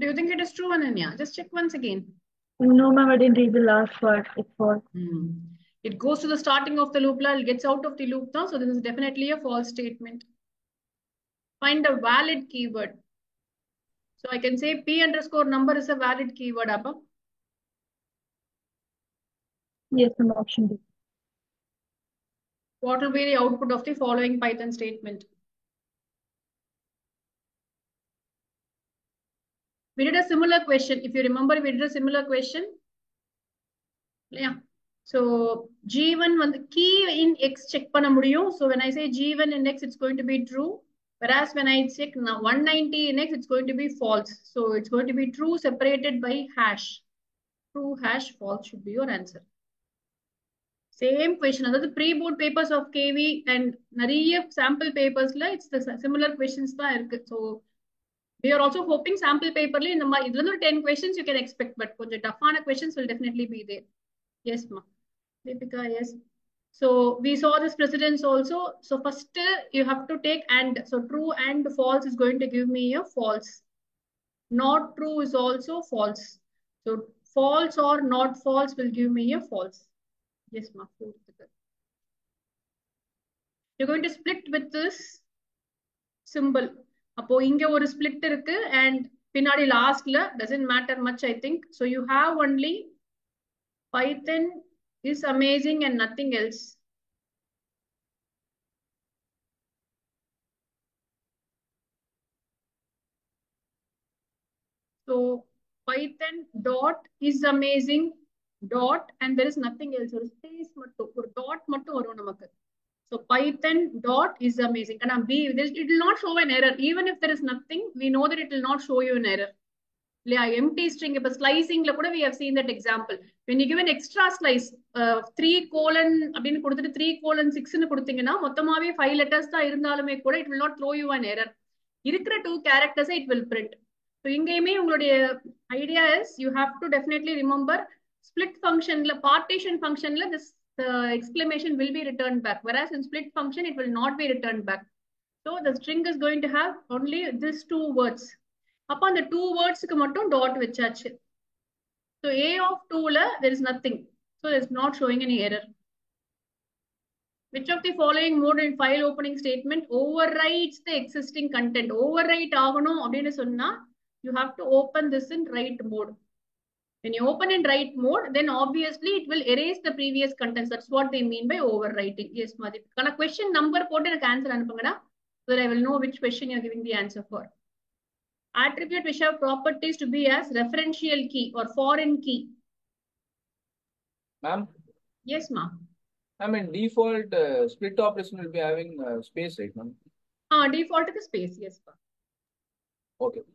Do you think it is true, Ananya? Just check once again. No, ma'am, I didn't read the last part. It's false. It goes to the starting of the loop, it gets out of the loop now. So this is definitely a false statement. Find a valid keyword. So I can say P underscore number is a valid keyword, Abba. Yes, ma'am, option B. What will be the output of the following Python statement? We did a similar question. If you remember, we did a similar question. Yeah. So G1 when the key in X check panna mudiyum. So when I say G1 in X, it's going to be true. Whereas when I check now 190 in X, it's going to be false. So it's going to be true separated by hash. True hash false should be your answer. Same question. Another pre-board papers of KV and Nariya sample papers, it's the similar questions. So we are also hoping sample paper in the 10 questions you can expect, but the tough questions will definitely be there. Yes, ma. Deepika, yes. So we saw this precedence also. So first you have to take and. So true and false is going to give me a false. Not true is also false. So false or not false will give me a false. Yes, ma. You're going to split with this symbol. Appo inge or split irukku and pinadi last la doesn't matter much, I think. So you have only Python is amazing and nothing else. So Python dot is amazing dot and there is nothing else. Or space mattu or dot mattu varum namakku. So Python dot is amazing. And it will not show an error. Even if there is nothing, we know that it will not show you an error. Empty string, but slicing, we have seen that example. When you give an extra slice, 3:3:6 மொத்தமாவே 5 letters தான் இருந்தாலுமே கூட it will not throw you an error. இருக்கிற 2 characters it will print. So இங்கேயுமே உங்களுடைய idea is you have to definitely remember split function, partition function, this exclamation will be returned back. Whereas in split function, it will not be returned back. So the string is going to have only these 2 words. Upon the 2 words dot vechaachu. So A of 2 there is nothing. So it's not showing any error. Which of the following mode in file opening statement overwrites the existing content? Overwrite agano abdinu sonna you have to open this in write mode. When you open in write mode, then obviously it will erase the previous contents. That's what they mean by overwriting. Yes, Madhip. Kana question number pote எனக்கு answer அனுப்புங்கடா. So that I will know which question you are giving the answer for. Attribute which have properties to be as referential key or foreign key. Ma'am? Yes, ma'am. I mean, default split operation will be having space, right, ma'am? Default is space, yes, ma'am. Okay.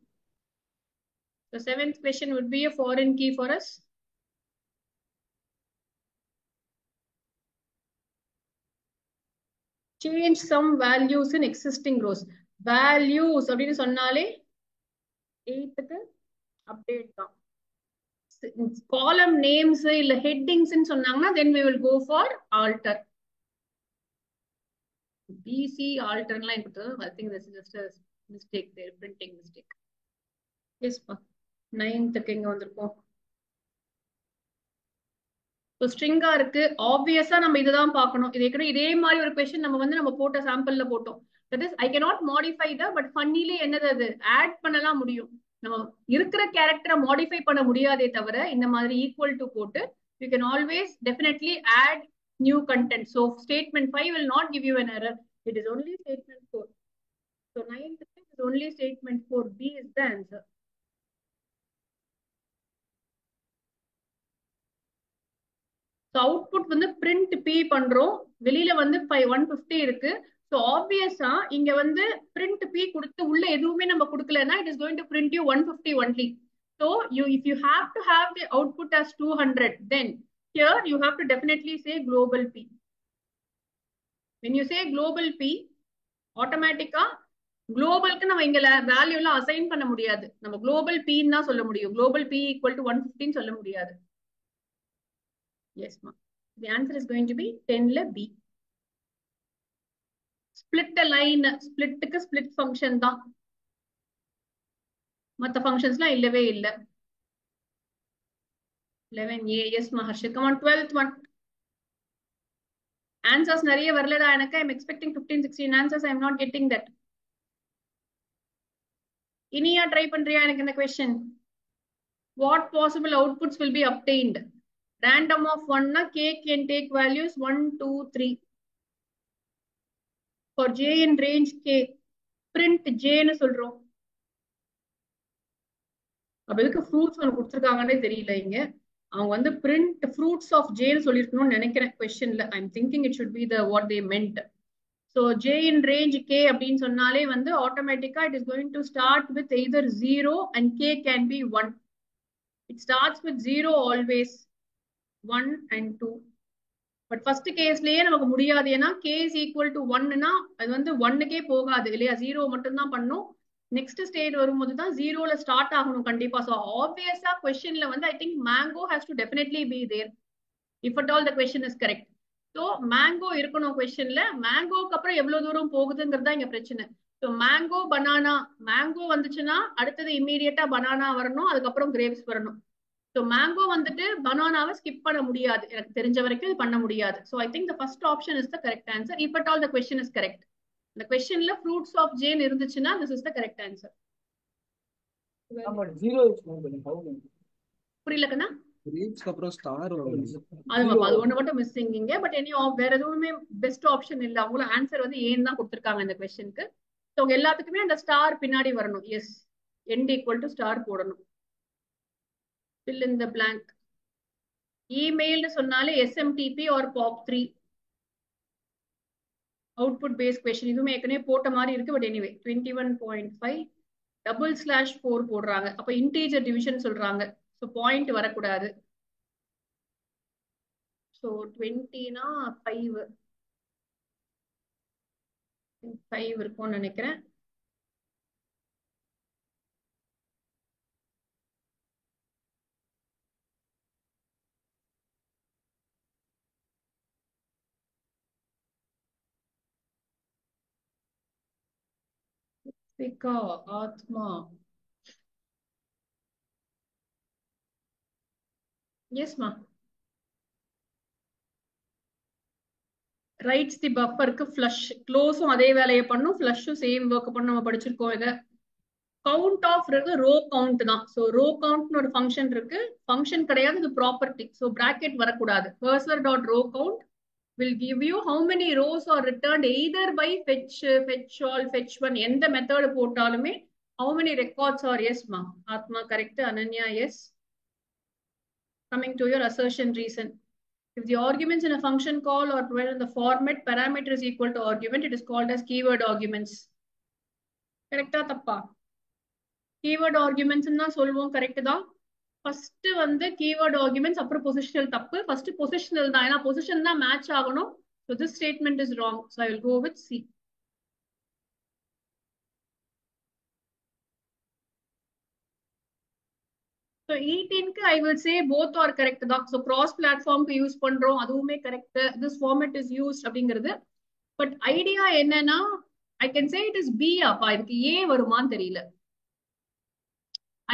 The 7th question would be a foreign key for us. Change some values in existing rows. Values, அப்படின்னு சொன்னாலே 8th update தான். Column names இல்ல headings ன்னு சொன்னாங்கன்னா then we will go for alter. BC alter லாம் I think this is just a mistake there, printing mistake. Yes, pa. 9th இங்க வந்திருக்கோம். So string இருக்கு obvious நம்ம இதுதான் பார்க்கணும். இதே மாதிரி ஒரு question நம்ம போட்ட சாம்பிள்ல போட்டோம். That is I cannot modify the but funnily என்னது அது add பண்ணலாம் முடியும். நம்ம இருக்கிற character modify பண்ண முடியாதே தவிர இந்த மாதிரி equal to போட்டு you can always definitely add new content. So statement 5 will not give you an error. It is only statement 4. So 9th is only statement 4. B is the answer. So output வந்து print P பண்றோம். வெளியில வந்து 150 இருக்கு. So obviously இங்க வந்து print P கொடுத்து உள்ள எதுவுமே நம்ம கொடுக்கலனா it is going to print you 150 only. So if you have to have the output as 200, then here you have to definitely say global P. When you say global P, automatically globalக்கு நம்ம இங்க value எல்லாம் assign பண்ண முடியாது. நம்ம global P ன்னு தான் சொல்ல முடியும். Global P equal to 150 ன்னு சொல்ல முடியாது. Yes, ma'am. The answer is going to be 10 B. Split a line, split function தான். மத்த ஃபங்க்ஷன்ஸ்லாம் இல்லவே இல்ல. 11A, yes Maharshi. Come on, 12th one. Answers நிறைய வரலடா எனக்கு. I'm expecting 15, 16 answers. I'm not getting that. Iniya try பண்றியா எனக்கு இந்த question? What possible outputs will be obtained? Random of 1 na k can take values 1, 2, 3. For j in range k, print j ன்னு சொல்றோம். அப்ப எதுக்கு ஃப்ரூட்ஸ் ஒன்று கொடுத்துருக்காங்கன்னே தெரியல இங்க. அவங்க வந்து print fruits of j ன்னு சொல்லியிருக்கணும்னு நினைக்கிறேன் கொஸ்டின்ல. I'm thinking it should be the what they meant. So j in range k அப்படின்னு சொன்னாலே வந்து ஆட்டோமேட்டிக்கா it is going to start with either 0 and k can be 1. It starts with 0 always, 1 and 2. But first கேஸ்லயே நமக்கு முடியாது. ஏன்னா k is equal to 1னா அது வந்து 1க்கே போகாது இல்லையா, 0 மட்டும் தான் பண்ணும். நெக்ஸ்ட் ஸ்டேட் வரும்போது தான் 0ல ஸ்டார்ட் ஆகணும் கண்டிப்பா. ஸோ ஆப்வியஸா கொஸ்டின்ல வந்து I think mango has to definitely be there if at all the question is correct. So mango இருக்கணும் கொஸ்டின்ல. மேங்கோக்கு அப்புறம் எவ்வளவு தூரம் போகுதுங்கிறதா இங்க பிரச்சனை. ஸோ மேங்கோ பனானா, மேங்கோ வந்துச்சுன்னா அடுத்தது இம்மீடியட்டா பனானா வரணும், அதுக்கப்புறம் கிரேப்ஸ் வரணும். ஸோ மேங்கோ வந்துட்டு பனானாவை ஸ்கிப் பண்ண முடியாது, எனக்கு தெரிஞ்ச வரைக்கும் இது பண்ண முடியாது. So I think the first option is the correct answer if at all the question is correct. இந்த கொஸ்டின்ல ஃப்ரூட்ஸ் ஆஃப் ஜேன் இருந்துச்சுன்னா this is the correct answer. புரியலக்கண்ணா? அது ஒண்ணு மட்டும் மிஸ்ஸிங் இங்க. பட் எனி வேற எதுவுமே பெஸ்ட் ஆப்ஷன் இல்ல. அவங்களும் ஆன்சர் வந்து ஏன் தான் கொடுத்துருக்காங்க இந்த கொஸ்டினுக்கு. ஸோ எல்லாத்துக்குமே அந்த ஸ்டார் பின்னாடி வரணும். Yes, and equal to star போடணும். fill in the blank. Email சொன்னாலே SMTP or POP3 output based question. இதுமே ஏற்கனவே போட்ட மாதிரி இருக்கு. பட் எனிவே 21.5 /4 போடுறாங்க. அப்ப இன்டீஜர் டிவிஷன் சொல்றாங்க. ஸோ பாயிண்ட் வரக்கூடாது. ஸோ 20னா 5 இருக்கும்னு நினைக்கிறேன். ஆத்மா, எஸ்மா. ரைட்ஸ் தி பஃபருக்கு ஃப்ளஷ், க்ளோஸும் அதே வேலையை பண்ணும், ஃப்ளஷும் சேம் ஒர்க் பண்ணும். நம்ம படிச்சிருக்கோம் இதை. கவுண்ட் ஆஃப் இருக்கு, ரோ கவுண்ட் தான். ஸோ ரோ கவுண்ட்னு ஒரு ஃபங்க்ஷன் இருக்கு. ஃபங்க்ஷன் கிடையாது, இது ப்ராப்பர்ட்டி. ஸோ பிராக்கெட் வரக்கூடாது. cursor dot row count will give you how many rows are returned either by fetch, fetch all, fetch one. எந்த மெத்தட் போட்டாலுமே how many records are. Yes ma, Atma correct. Ananya yes. Coming to your assertion reason, if the arguments in a function call are provided in the format parameter is equal to argument, it is called as keyword arguments. கரெக்டா தப்பா? Keyword arguments தான் சொல்லுவோம். Correct தான். First வந்து keyword arguments, அப்புறம் positional தப்பு. First positional தான், ஏன்னா பொசிஷன் தான் மேட்ச் ஆகணும். So this statement is wrong. So I will go with C. So 18க்கு I will say both are correct தான். So cross platform க்கு யூஸ் பண்றோம், அதுவுமே correct. This format is used அப்படிங்கிறது. But idea என்னன்னா I can say it is B. அப்பா இதுக்கு A வருமான்னு தெரியல.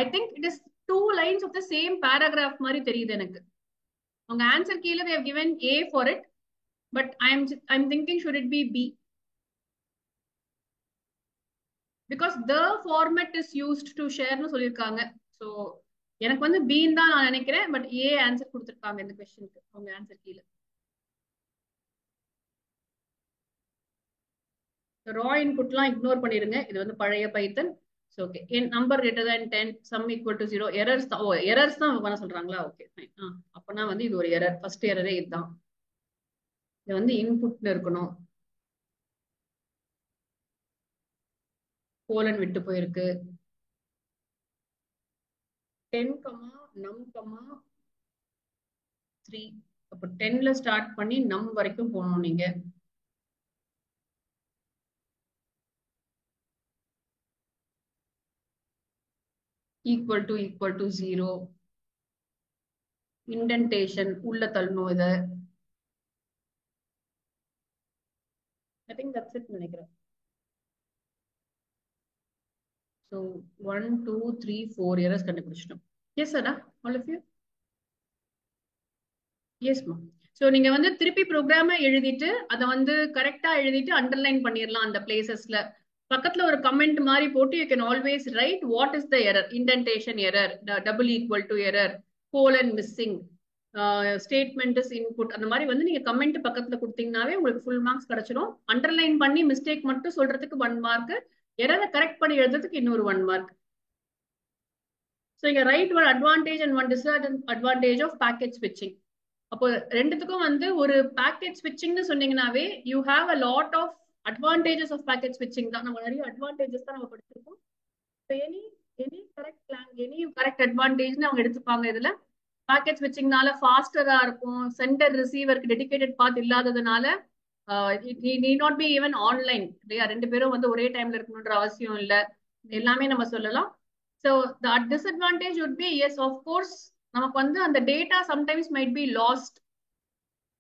I think it is 2 lines of the same paragraph மாதிரி தெரியுது எனக்கு. அவங்க ஆன்சர் கீழே they have given A for it, but I'm thinking should it be B? Because the format is used to share னு சொல்லிருக்காங்க. So எனக்கு வந்து B தான் நான் நினைக்கிறேன். பட் A ஆன்சர் கொடுத்திருக்காங்க இந்த क्वेश्चनக்கு அவங்க ஆன்சர் கீழே. ரா இன்புட்லாம் இக்னோர் பண்ணிருங்க. இது வந்து பழைய பைத்தன். So okay, in number greater than 10, sum equal to 0, errors தான். எரர்ஸ் தான் பண்ண சொல்றாங்களா? Okay fine. அப்பனா வந்து இது ஒரு எரர். ஃபர்ஸ்ட் எரரே இதுதான். இது வந்து இன்புட்ல இருக்கணும். கோலன் விட்டு போயிருக்கு. 10, num, 3. அப்ப 10ல ஸ்டார்ட் பண்ணி நம் வரைக்கும் போகணும் நீங்க. equal to 0. indentation உள்ள தள்ளணும் இத. I think that's it நினைக்கிறேன். So 1, 2, 3, 4 errors கண்டுபிடிச்சிட்டோம். Yes, sir. All of you? Yes, ma'am. So நீங்க வந்து திருப்பி ப்ரோக்ராம எழுதிட்டு அதை வந்து கரெக்டா எழுதிட்டு அண்டர்லைன் பண்ணிடலாம் அந்த பிளேசஸ்ல. பக்கத்துல ஒரு கமெண்ட் மாதிரி போட்டு you can always right what is the error, indentation error, double equal to error, colon missing, statement is input, அந்த மாதிரி வந்து நீங்க கமெண்ட் பக்கத்துல கொடுத்தீங்கன்னாவே உங்களுக்கு ஃபுல் மார்க்ஸ் கிடைச்சிடும். அண்டர்லைன் பண்ணி மிஸ்டேக் மட்டும் சொல்றதுக்கு 1 மார்க், எரரை கரெக்ட் பண்ணி எழுதுறதுக்கு இன்னொரு 1 மார்க். ஸோ இங்க write one advantage and one disadvantage of package ஸ்விட்சிங். அப்போ ரெண்டுத்துக்கும் வந்து ஒரு பேக்கேஜ் ஸ்விட்சிங்னு சொன்னீங்கன்னாவே you have a lot of advantages of package ஸ்விட்சிங் தான். நம்ம நிறைய அட்வான்டேஜஸ் தான் நம்ம படிச்சிருக்கோம். எனி கரெக்ட் அட்வான்டேஜ்னு அவங்க எடுத்துப்பாங்க. இதுல பேக்கேஜ் ஸ்விட்சிங்னால ஃபாஸ்டரா இருக்கும், சென்டர் ரிசீவருக்கு டெடிகேட்டட் பாத் இல்லாததுனால need not be even online இல்லையா, 2 பேரும் வந்து ஒரே டைம்ல இருக்கணும்ன்ற அவசியம் இல்லை, எல்லாமே நம்ம சொல்லலாம். So the disadvantage would be yes of course நமக்கு வந்து அந்த data sometimes might be last.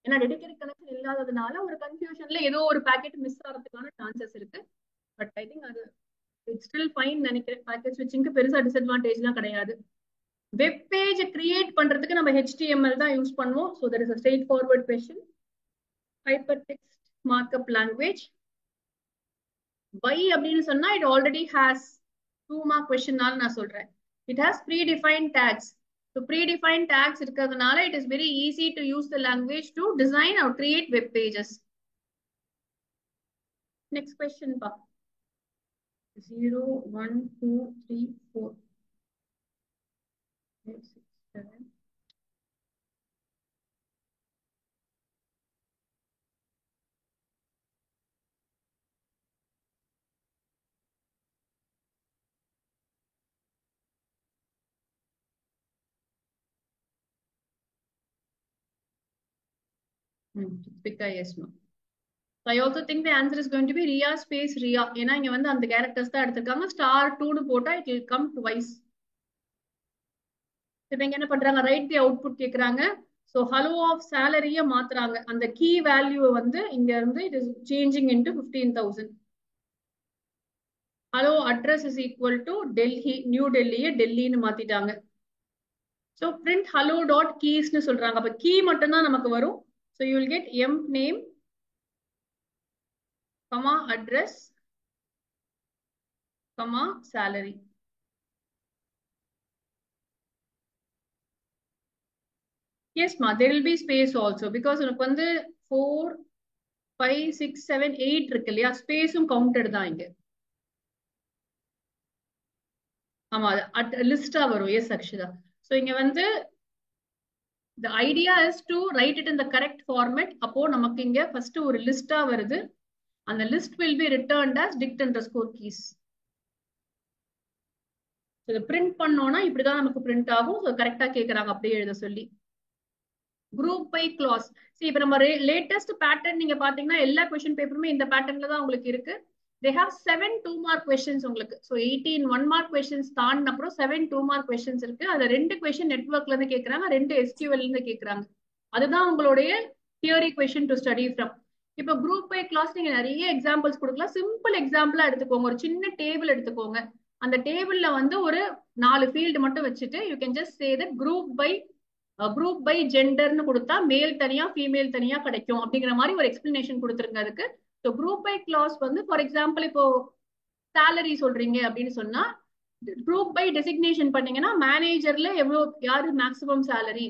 ஏன்னா டெடிகேட்டட் கனெக்ஷன் இல்லாததுனால ஒரு கன்ஃபியூஷன்ல ஏதோ ஒரு பேக்கெட் மிஸ் ஆகிறதுக்கான சான்சஸ் இருக்கு. பட் ஐ திங்க் அது இட்ஸ் ஸ்டில் ஃபைன் நினைக்கிறேன். பேக்கேஜ் ஸ்விட்சிங்க்கு பெருசா டிஸ்அட்வான்டேஜ்லாம் கிடையாது. வெப் பேஜ் கிரியேட் பண்றதுக்கு நம்ம HTML தான் யூஸ் பண்ணுவோம். So that is a straightforward question. Hypertext markup language. Why அப்படின்னு சொன்னா it already has 2 mark question நான் சொல்றேன். It has predefined tags. So predefined tags இருக்கிறதுனால it is very easy to use the language to design or create web pages. Next question pa. 0, 1, 2, 3, 4, 5, 6, 7. Yes, no. So I also think the answer is going to be Ria space Ria. ஏன்னா இங்க வந்து அந்த characters தான் எடுத்திருக்காங்க. *2 போட்டா it will come twice. இப்போ இங்க என்ன பண்றாங்க, ரைட் தி அவுட்புட் கேக்குறாங்க. ஸோ ஹலோ ஆஃப் சேலரிய மாத்துறாங்க. அந்த கீ வேல்யூ வந்து இங்க இருந்து it is changing into 15,000. Hello address is equal to Delhi, new டெல்லியை டெல்லின்னு மாத்திட்டாங்க. ஸோ பிரிண்ட் ஹலோ டாட் கீஸ்னு சொல்றாங்க. அப்ப கீ மட்டும்தான் நமக்கு வரும். So you will get em name comma address comma salary. Yes ma, there will be space also because உனக்கு வந்து 4, 5, 6, 7, 8 இருக்கு இல்லையா, ஸ்பேஸும் கவுண்டட் தான் இங்க. ஆமா லிஸ்டா வரும். எஸ் அக்ஷதா. ஸோ இங்க வந்து the idea is to write it in the correct format. அப்போ நமக்கு இங்க ஃபர்ஸ்ட் ஒரு லிஸ்டா வருது. அந்த list will be returned as dict_keys. இதை பிரிண்ட் பண்ணோம்னா இப்படிதான் நமக்கு பிரிண்ட் ஆகும். கரெக்டா கேக்குறாங்க அப்படியே எழுத சொல்லி. Group by class. சரி, இப்ப நம்ம லேட்டஸ்ட் பேட்டர்ன் நீங்க பாத்தீங்கன்னா எல்லா கொஸ்டின் பேப்பருமே இந்த பேட்டர்ன்ல தான் உங்களுக்கு இருக்கு. they have 7 2 mark questions உங்களுக்கு. ஸோ 18 1 mark questions தாண்டின அப்புறம் 7 2 mark questions இருக்கு. அதுல 2 கொஸ்டின் நெட்வொர்க்ல இருந்து கேட்கறாங்க, 2 SQL இருந்து கேட்கறாங்க. அதுதான் உங்களுடைய theory question to study from. இப்போ குரூப் பை கிளாஸ் நீங்க நிறைய எக்ஸாம்பிள்ஸ் கொடுக்கலாம். சிம்பிள் எக்ஸாம்பிளா எடுத்துக்கோங்க. ஒரு சின்ன டேபிள் எடுத்துக்கோங்க. அந்த டேபிள்ல வந்து ஒரு 4 ஃபீல்டு மட்டும் வச்சுட்டு you can just say that group by ஜெண்டர்னு கொடுத்தா மேல் தனியா ஃபீமேல் தனியா கிடைக்கும் அப்படிங்கிற மாதிரி ஒரு எக்ஸ்பிளனேஷன் கொடுத்துருங்க அதுக்கு. ஸோ குரூப் பை கிளாஸ் வந்து ஃபார் எக்ஸாம்பிள் இப்போ சேலரி சொல்றீங்க அப்படின்னு சொன்னா குரூப் பை டெசிக்னேஷன் பண்ணீங்கன்னா மேனேஜர்ல யாரு மேக்ஸிமம் சேலரி,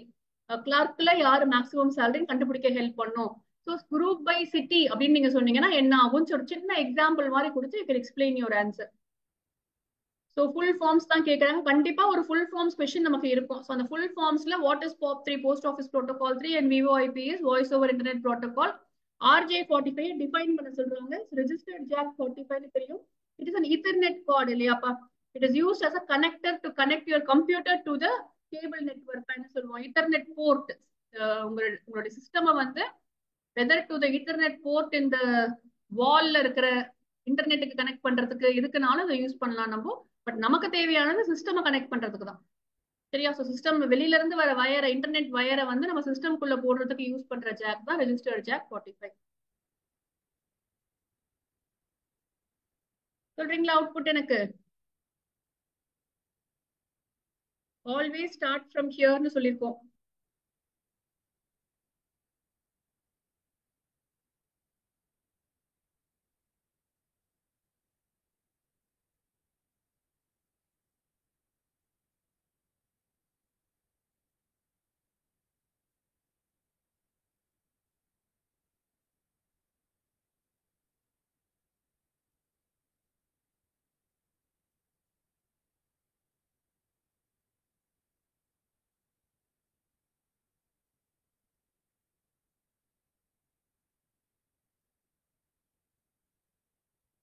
கிளார்க்ல யாரு மேக்ஸிமம் சேலரின்னு கண்டுபிடிக்க ஹெல்ப் பண்ணும். ஸோ குரூப் பை சிட்டி அப்படின்னு நீங்க சொன்னீங்கன்னா என்ன ஆகும், ஒரு சின்ன எக்ஸாம்பிள் மாதிரி கொடுத்து you can explain your answer. So full forms தான் கேட்கறாங்க. கண்டிப்பா ஒரு ஃபுல் ஃபார்ம்ஸ் கொஸ்டின் நமக்கு இருக்கும். ஸோ அந்த ஃபுல் ஃபார்ம்ஸ்ல what is POP3 post office protocol 3 and VoIP is voice over internet protocol. RJ45 define பண்ண சொல்றாங்க. ரெஜிஸ்டர்ட் ஜாக் 45 தெரியும். It is an Ethernet cord இல்லையாப்பா. It is used as a connector to connect your computer to the cable network ன்னு சொல்லுவோம். Ethernet port உங்களுடைய சிஸ்டமை வந்து whether to the Ethernet port in the wallல இருக்கிற இன்டர்நெட்டுக்கு கனெக்ட் பண்றதுக்கு இதுக்குனாலும் இதை யூஸ் பண்ணலாம் நம்ம. பட் நமக்கு தேவையானது சிஸ்டமை கனெக்ட் பண்றதுக்கு தான். சரியா? ஸோ சிஸ்டம் வெளியில இருந்து வர வயரை, இன்டர்நெட் வயரை வந்து நம்ம சிஸ்டம்குள்ள போடுறதுக்கு யூஸ் பண்ற ஜாக் தான் ரெஜிஸ்டர்ட் ஜாக் 45. சொல்றீங்களா அவுட்புட் எனக்கு? ஆல்வேஸ் ஸ்டார்ட் ஃப்ரம் ஹியர்னு சொல்லியிருக்கோம்.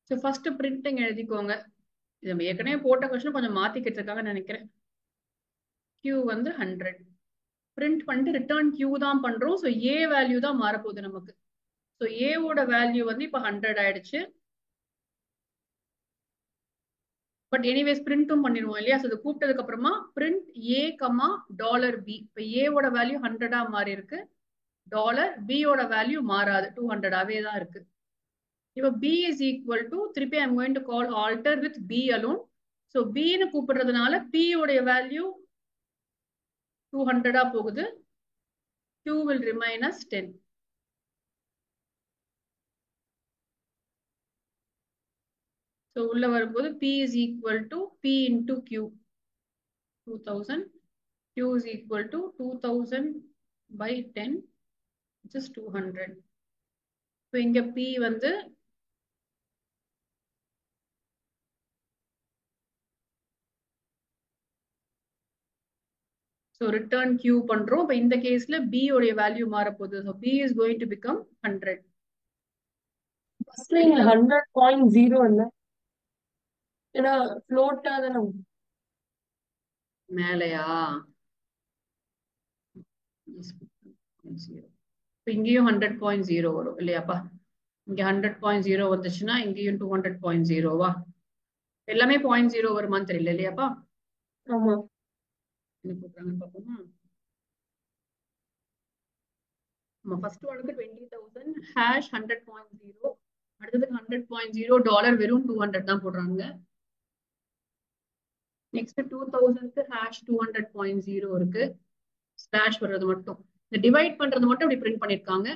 ஸோ ஃபர்ஸ்ட் பிரிண்டிங் எழுதிக்கோங்க. இது நம்ம ஏற்கனவே போட்ட கொஸ்டின் கொஞ்சம் மாத்திக்கிட்டு இருக்காங்கன்னு நினைக்கிறேன். Q வந்து 100. பிரிண்ட் பண்ணிட்டு ரிட்டர்ன் Q தான் பண்றோம். ஸோ A வேல்யூ தான் மாறப்போகுது நமக்கு. ஸோ A ஓட வேல்யூ வந்து இப்போ 100 ஆயிடுச்சு. பட் எனிவேஸ் பிரிண்ட்டும் பண்ணிடுவோம் இல்லையா? ஸோ இதை கூப்பிட்டதுக்கு அப்புறமா பிரிண்ட் A, $B. இப்போ A ஓட வேல்யூ 100 மாறி இருக்கு. $B ஓட வேல்யூ மாறாது, 200 தான் இருக்கு. இப்போ B is equal to, திருப்பி I'm going to call alter with B alone. So B ன்னு கூப்பிடுறதுனால P உடைய வேல்யூ 200 போகுது. Q will remain as 10. So உள்ள வரும்போது P is equal to P into Q. 2000. Q is equal to 2000 by 10, which is 200. So இங்க P வந்து so return Q பண்றோம். இப்போ இந்த கேஸ்ல B உடைய வேல்யூ மாற போகுது. So B is going to become 100. ஃபர்ஸ்ட்ல இங்க 100.0 இல்ல, ஏன்னா ஃப்ளோட்டா தானே. மேலையா? இங்கேயும் 100.0 வரும் இல்லையாப்பா? இங்க 100.0 வந்துச்சுன்னா இங்கேயும் 200.0வா? எல்லாமே 0.0 வருமான்னு தெரியல இல்லையாப்பா? ஆமா. என்ன போடுறாங்கன்னு பாப்போமா? நம்ம ஃபர்ஸ்ட் ஒனுக்கு 20,000 ஹேஷ் 100.0, அடுத்ததுக்கு 100.0 டாலர் வெறும் 200 தான் போடுறாங்க. நெக்ஸ்ட் 2000க்கு ஹேஷ் 200.0 இருக்கு. ஸ்லாஷ் வர்றது மட்டும், இந்த டிவைட் பண்றது மட்டும் இப்படி பிரிண்ட் பண்ணிருக்காங்க.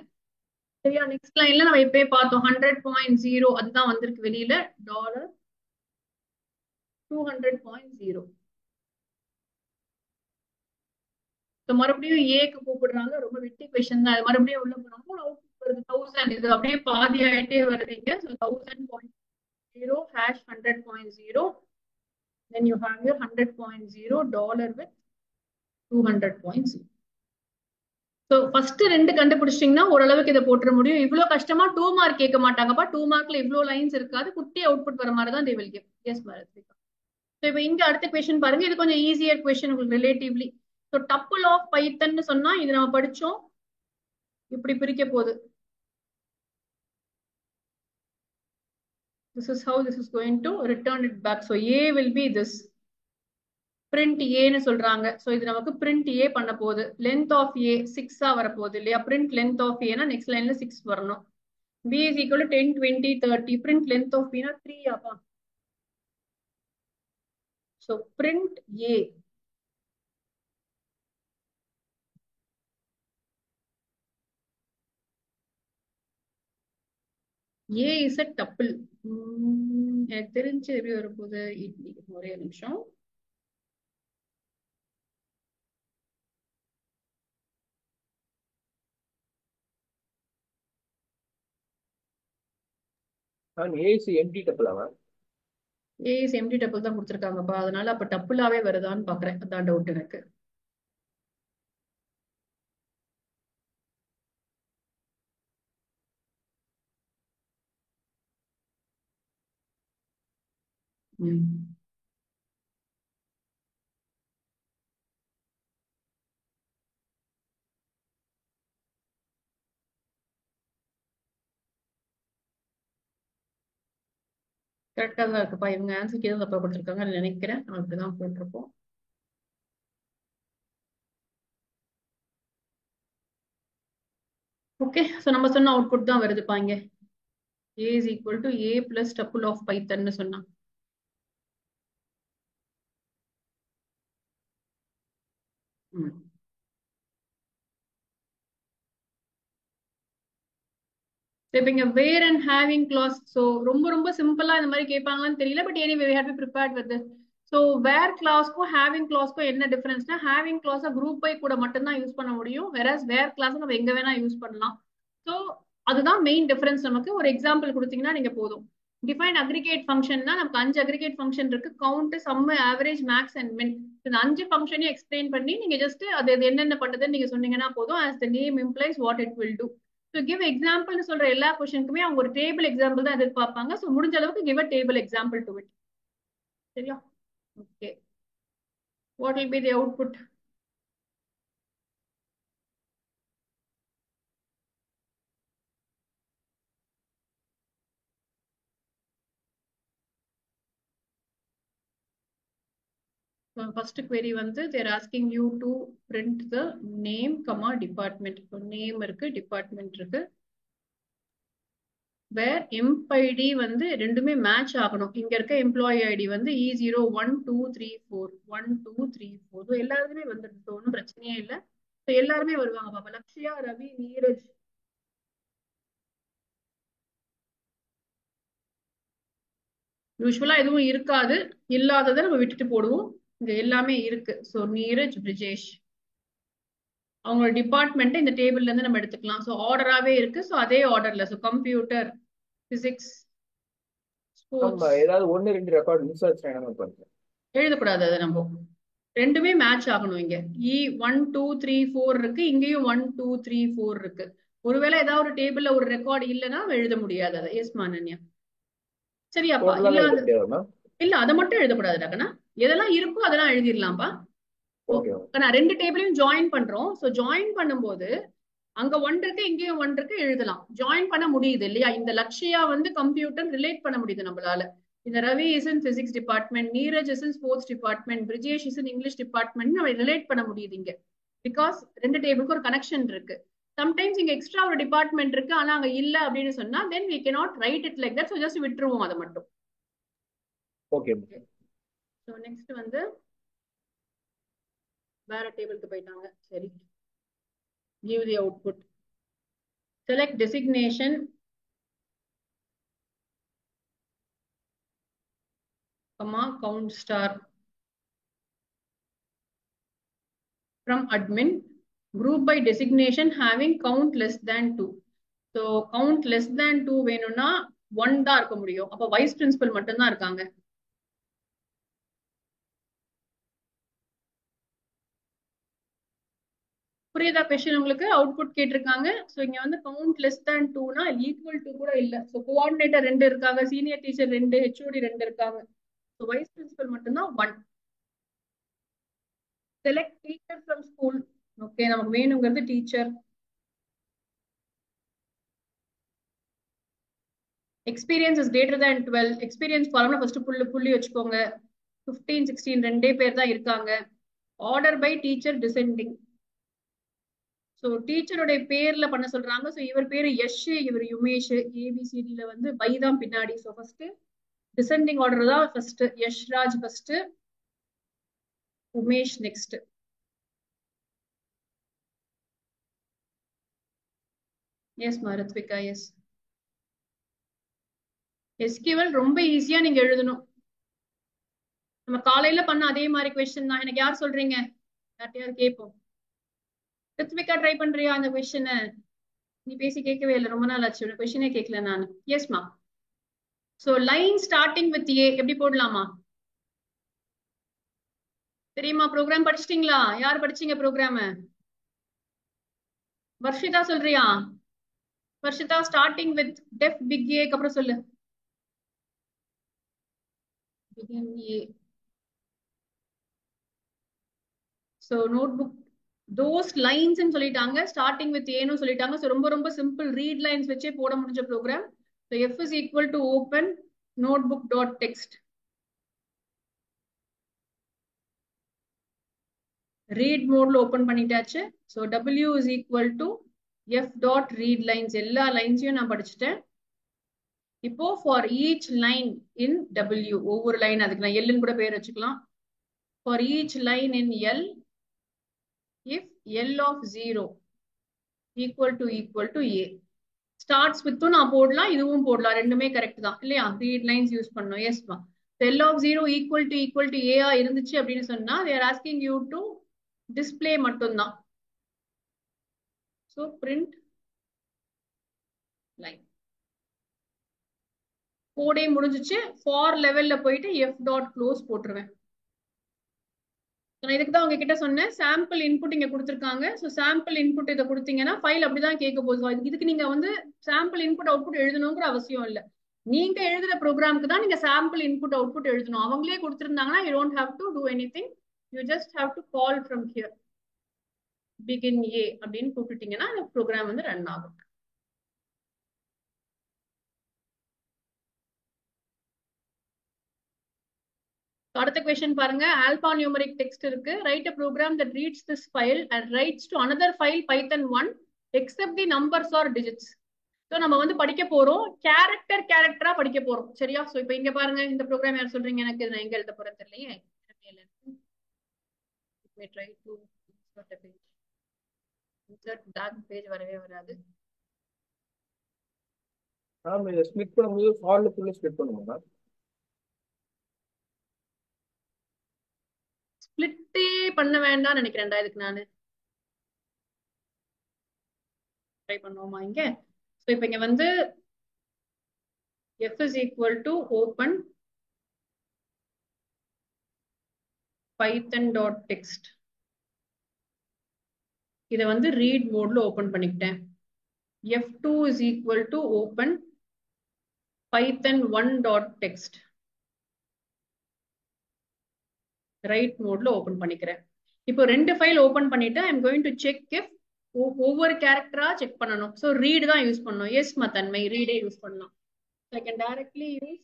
சரியா? நெக்ஸ்ட் லைன்ல நம்ம இப்பயே பார்த்தோம் 100.0 அதுதான் வந்திருக்கு வெளியில, டாலர் 200.0. மறுபடியும் ஏக்கு கூப்பிடுறாங்க. ரொம்ப வெட்டி கொஸ்டின் தான். மறுபடியும் உள்ள போறாங்க, அவுட்புட் வருது 1000. இது அப்படியே பாதி ஆயிட்டே வருதுங்க. 1000.0 hash 100.0. then you have your 100.0 dollar with 200.0. So first ரெண்டு கண்டுபிடிச்சிட்டீங்கன்னா ஓரளவுக்கு இதை போட்டுற முடியும். இவ்வளவு கஷ்டமா 2 மார்க் கேட்க மாட்டாங்கப்பா. 2 மார்க்ல இவ்வளவு லைன்ஸ் இருக்காது, குட்டி அவுட்புட் வர மாதிரி தான் they will give. Yes, Marathika. So இப்போ இங்க அடுத்த கொஸ்டின் பாருங்க. இது கொஞ்சம் ஈஸியர் கொஸ்டின் உங்களுக்கு ரிலேட்டிவ்லி. ஸோ டப்புள் ஆஃப் பைத்தன் சொன்னா இது நம்ம படிச்சோம். இப்படி பிரிக்க போகுது. This is how this is going to return it back. So A will be this. Print A ன்னு சொல்றாங்க. So இது நமக்கு print A பண்ண போகுது. Length of A 6 வர போகுது இல்லையா? Print length of A னா next lineல 6 வரணும். B is equal to 10, 20, 30. Print length of B னா 3 ஆப்பா. So print A. A is a tuple. எனக்கு தெரிஞ்சு எப்படி வரும்போது ஒரே நிமிஷம். A is empty tuple Aava? A is empty tuple தான் கொடுத்திருக்காங்கப்பா. அதனால அப்ப டப்புளாவே வருதான்னு பாக்குறேன். அதான் டவுட் எனக்கு. கரெக்டா தான் இருக்குப்பா. இவங்க ஆன்சருக்கு எதுவும் தப்பா கொடுத்துருக்காங்கன்னு நினைக்கிறேன். அப்படிதான் போட்டிருப்போம். ஓகே, ஸோ நம்ம சொன்ன அவுட்புட் தான் வருதுப்பா இங்க. A is equal to A plus tuple of Python ன்னு சொன்னா. இப்போ இங்க where and having clause. So ரொம்ப சிம்பிளா இந்த மாதிரி கேட்பாங்களான்னு தெரியல. But anyway we have to be prepared with this. So where கிளாஸ்க்கும் ஹேவிங் கிளாஸ்க்கும் என்ன டிஃபரன்ஸ்னா, ஹேவிங் கிளாஸை குரூப் பை கூட மட்டும்தான் யூஸ் பண்ண முடியும். வேறஸ் வேர் கிளாஸ் நம்ம எங்க வேணா யூஸ் பண்ணலாம். ஸோ அதுதான் மெயின் டிஃபரன்ஸ். நமக்கு ஒரு எக்ஸாம்பிள் கொடுத்தீங்கன்னா நீங்க போதும். டிஃபைன் அக்ரிகேட் ஃபங்க்ஷன்னா நமக்கு 5 அக்ரிகேட் ஃபங்க்ஷன் இருக்கு. Count, sum, average, max and min. இந்த 5 ஃபங்க்ஷனையும் எக்ஸ்பிளைன் பண்ணி நீங்க ஜஸ்ட் அது என்னென்ன பண்ணுதுன்னு நீங்க சொன்னீங்கன்னா போதும். as the name implies what it will do. So give example னு சொல்ற எல்லா क्वेश्चनக்குமே அவங்க ஒரு டேபிள் எக்ஸாம்பிள் தான் எதிர்பார்ப்பாங்க. சோ முடிஞ்ச அளவுக்கு give a table example to it. சரியா? Okay. What will be the output? First query வந்து they're asking you to print the name, department. So name இருக்கு, department இருக்கு. where emp id வந்து ரெண்டுமே மேட்ச் ஆகணும். இங்க இருக்க எம்ப்ளாயி ஐடி வந்து E012341 1234. எல்லாருமே வந்துருக்கு. ஒன்றும் பிரச்சனையே இல்லை. எல்லாருமே வருவாங்க பாப்பா. லக்ஷயா, ரவி, நீரஜ். யூஸ்வலா எதுவும் இருக்காது. இல்லாததை நம்ம விட்டுட்டு போடுவோம். இங்க எல்லாமே இருக்கு. ஸோ நீரஜ், பிரிஜேஷ், அவங்களோட டிபார்ட்மெண்ட் இந்த டேபிள்ல இருந்து நம்ம எடுத்துக்கலாம். ஸோ ஆர்டராகவே இருக்கு. ஸோ அதே ஆர்டர்ல. So computer, physics, sports. ஏதாவது 1-2 ரெக்கார்ட் மிஸ் ஆச்சுன்னா என்ன பண்ணுங்க? எழுதக்கூடாது. அதை நம்ம ரெண்டுமே மேட்ச் ஆகணும். இங்க E1234 இருக்கு, இங்கேயும் 1234 இருக்கு. ஒருவேளை ஏதாவது ஒரு டேபிள்ல ஒரு ரெக்கார்டு இல்லைன்னா எழுத முடியாது. அதை எஸ் மானன்யா. சரியாப்பா? இல்ல அதை மட்டும் எழுதக்கூடாது கண்ணா. எதெல்லாம் இருக்கோ அதெல்லாம் எழுதிடலாம்ப்பா. ஆனா 2 டேபிளையும் ஜாயின் பண்றோம். சோ ஜாயின் பண்ணும்போது அங்க 1 இருக்கு, இங்கேயும் 1 இருக்கு, எழுதலாம். ஜாயின் பண்ண முடியுது இல்லையா? இந்த லக்ஷயா வந்து கம்ப்யூட்டர் ரிலேட் பண்ண முடியுது நம்மளால. இந்த Ravi is in physics department, Neeraj is in sports department, Brijesh is in English department நம்ம ரிலேட் பண்ண முடியுது இங்க. பிகாஸ் 2 டேபிளுக்கு ஒரு கனெக்ஷன் இருக்கு. சம்டைம்ஸ் இங்க எக்ஸ்ட்ரா ஒரு டிபார்ட்மெண்ட் இருக்கு ஆனா அங்க இல்ல அப்படின்னு சொன்னா தென் we cannot write it like that. so just விட்டுருவோம் அதை மட்டும். ஓகே. சோ நெக்ஸ்ட் வந்து வேற டேபிளுக்கு போயிட்டாங்க. சரி, give the output. Select designation, count star from admin, group by designation having count less than 2. So count less than 2 வேணும்னா 1 தான் இருக்க முடியும். அப்ப வைஸ் பிரின்சிபல் மட்டும் தான் இருக்காங்க. புரியுதா கொஸ்டின் உங்களுக்கு? அவுட்புட் கேட்டிருக்காங்க. சோ இங்க வந்து கவுண்ட் லெஸ் தேன் 2னா ஈக்குவல் டு கூட இல்ல. சோ கோஆர்டினேட்டர் 2 இருக்காங்க, சீனியர் டீச்சர் 2, ஹெச்ஓடி 2 இருக்காங்க. சோ வைஸ் பிரின்சிபல் மட்டும் தான் 1. Select teacher from school. Okay, நமக்கு வேணுங்கிறது teacher. Experience is greater than 12. Experience formula first புள்ளி வச்சுக்கோங்க. 15, 16 2 பேர் தான் இருக்காங்க. Order by teacher descending. So டீச்சருடைய பேர்ல பண்ண சொல்றாங்க. சோ இவர் பேரு யஷ், இவர் யுமேஷ். ஏபிசிடில வந்து பை தான் பின்னாடி. சோ ஃபர்ஸ்ட் டிசெண்டிங் ஆர்டர் தான். First Yashraj first, Umesh next. Yes Marutvika, yes. SQL ரொம்ப ஈஸியா நீங்க எழுதணும். நம்ம காலையில பண்ண அதே மாதிரி கொஸ்டின் தான். எனக்கு யார் சொல்றீங்க? யார்ட்டையாவது கேட்போம். ரித்விகா ட்ரை பண்றியா அந்த கொஸ்டின்? நீ பேசி கேட்கவே இல்லை, ரொம்ப நாள் ஆச்சு. கொஸ்டினே கேட்கல நான். எஸ்மா. So line starting with A எப்படி போடலாமா? தெரியுமா? ப்ரோக்ராம் படிச்சிட்டீங்களா? யார் படிச்சீங்க ப்ரோக்ராம்? வர்ஷிதா சொல்றியா? Varshitha starting with def big ஏக்கு அப்புறம் சொல்லு. சோ நோட்புக் those lines ன்னு சொல்லிட்டாங்க. ஸ்டார்டிங் வித் ஏன்னு சொல்லிட்டாங்க. சோ ரொம்ப சிம்பிள். ரீட் லைன்ஸ் வச்சே போட முடிஞ்ச program. So f is equal to open notebook.text. Read மோட்ல ஓபன் பண்ணிட்டாச்சு. So w is equal to f dot read lines. எல்லா லைன்ஸையும் நான் படிச்சுட்டேன். இப்போ for each line in w, ஒவ்வொரு லைன் அதுக்கு நான் L கூட பேர் வச்சுக்கலாம். For each line in L, if L of 0 equal to A, starts வித்தும் நான் போடலாம், இதுவும் போடலாம், ரெண்டுமே கரெக்ட் தான் இல்லையா? ரீட் லைன்ஸ் யூஸ் பண்ணணும். எஸ்மா. எல் ஆஃப் 0 ஈக்குவல் டு ஏஆ இருந்துச்சு அப்படின்னு சொன்னா they are asking you to display மட்டும்தான். ஸோ print லைன் கோடே முடிஞ்சிச்சு. ஃபார் லெவல்ல போயிட்டு எஃப் டாட் க்ளோஸ் போட்டுருவேன். நான் இதுக்கு தான் உங்ககிட்ட சொன்னேன் சாம்பிள் இன்புட் இங்க கொடுத்துருக்காங்க. ஸோ சாம்பிள் இன்புட் இதை கொடுத்தீங்கன்னா ஃபைல் அப்படிதான் கேட்க போகுது. இதுக்கு நீங்க வந்து சாம்பிள் இன்புட் அவுட்புட் எழுதணுங்கிற அவசியம் இல்லை. நீங்க எழுதுற ப்ரோக்ராமுக்கு தான் நீங்க சாம்பிள் இன்புட் அவுட்புட் எழுதணும். அவங்களே கொடுத்துருந்தாங்கன்னா you don't have to do anything. You just have to call from here. begin a அப்படின்னு கூப்பிட்டீங்கன்னா அந்த ப்ரோக்ராம் வந்து ரன் ஆகும். அடுத்த கொஸ்டின் பாருங்க. ஆல்பா நியூமரிக் டெக்ஸ்ட் இருக்கு. Right a program that reads this file and writes to another file python 1 except the numbers or digits. So நம்ம வந்து படிக்க போறோம், கேரக்டரா படிக்க போறோம். சரியா? ஸோ இப்போ இங்க பாருங்க, இந்த ப்ரோக்ராம் யார் சொல்றீங்க? எனக்கு நான் எங்க எழுத போறேன் தெரியலையே. try to insert a page. insert dark page வரவே வராது. நாம இதை ஸ்பிளிட் பண்ணும்போது ஃபார் லூப்ல ஸ்பிளிட் பண்ணுவோம். ஸ்பிளிட்டே பண்ண வேண்டாம்னு நினைக்கிறேன்டா இதுக்கு நானு. ட்ரை பண்ணுவோமா இங்க? ஸோ இப்போ இங்க வந்து f is equal to open python.text. இதை வந்து ரீட் மோட்ல ஓபன் பண்ணிக்கிட்டேன். f2 is equal to open python1.text. Right மோட்ல ஓபன் பண்ணிக்கிறேன். இப்போ ரெண்டு ஃபைல் ஓபன் பண்ணிட்டு I am going to check if ஒவ்வொரு கேரக்டரா செக் பண்ணணும். ஸோ ரீட் தான் யூஸ் பண்ணணும். எஸ் தன்மை ரீடே யூஸ் பண்ணலாம். I can directly use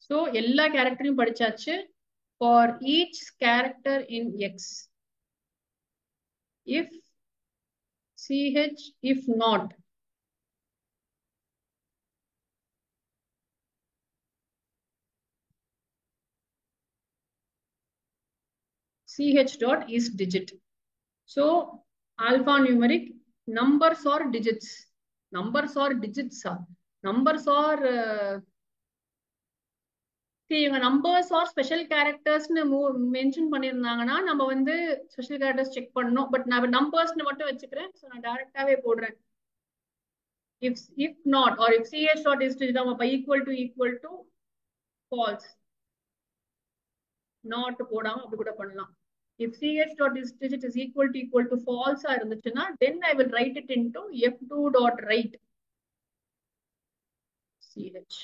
so எல்லா கேரக்டரையும் படிச்சாச்சு. For each character in X, if CH, if not, CH dot is digit. So alphanumeric numbers or digits. Numbers or digits are numbers or இவங்க numbers are special கேரக்டர்ஸ்னு mention பண்ணியிருந்தாங்கன்னா நம்ம வந்து special characters check பண்ணணும். But நான் நம்பர்ஸ்னு மட்டும் வச்சுக்கிறேன். So நான் டைரக்டாவே போடுறேன். if not or if ch dot is நம்ம equal to false not போடாம அப்படி கூட பண்ணலாம். if ch dot is digit is equal to false இருந்துச்சுன்னா then I will write it into f2 dot write ch.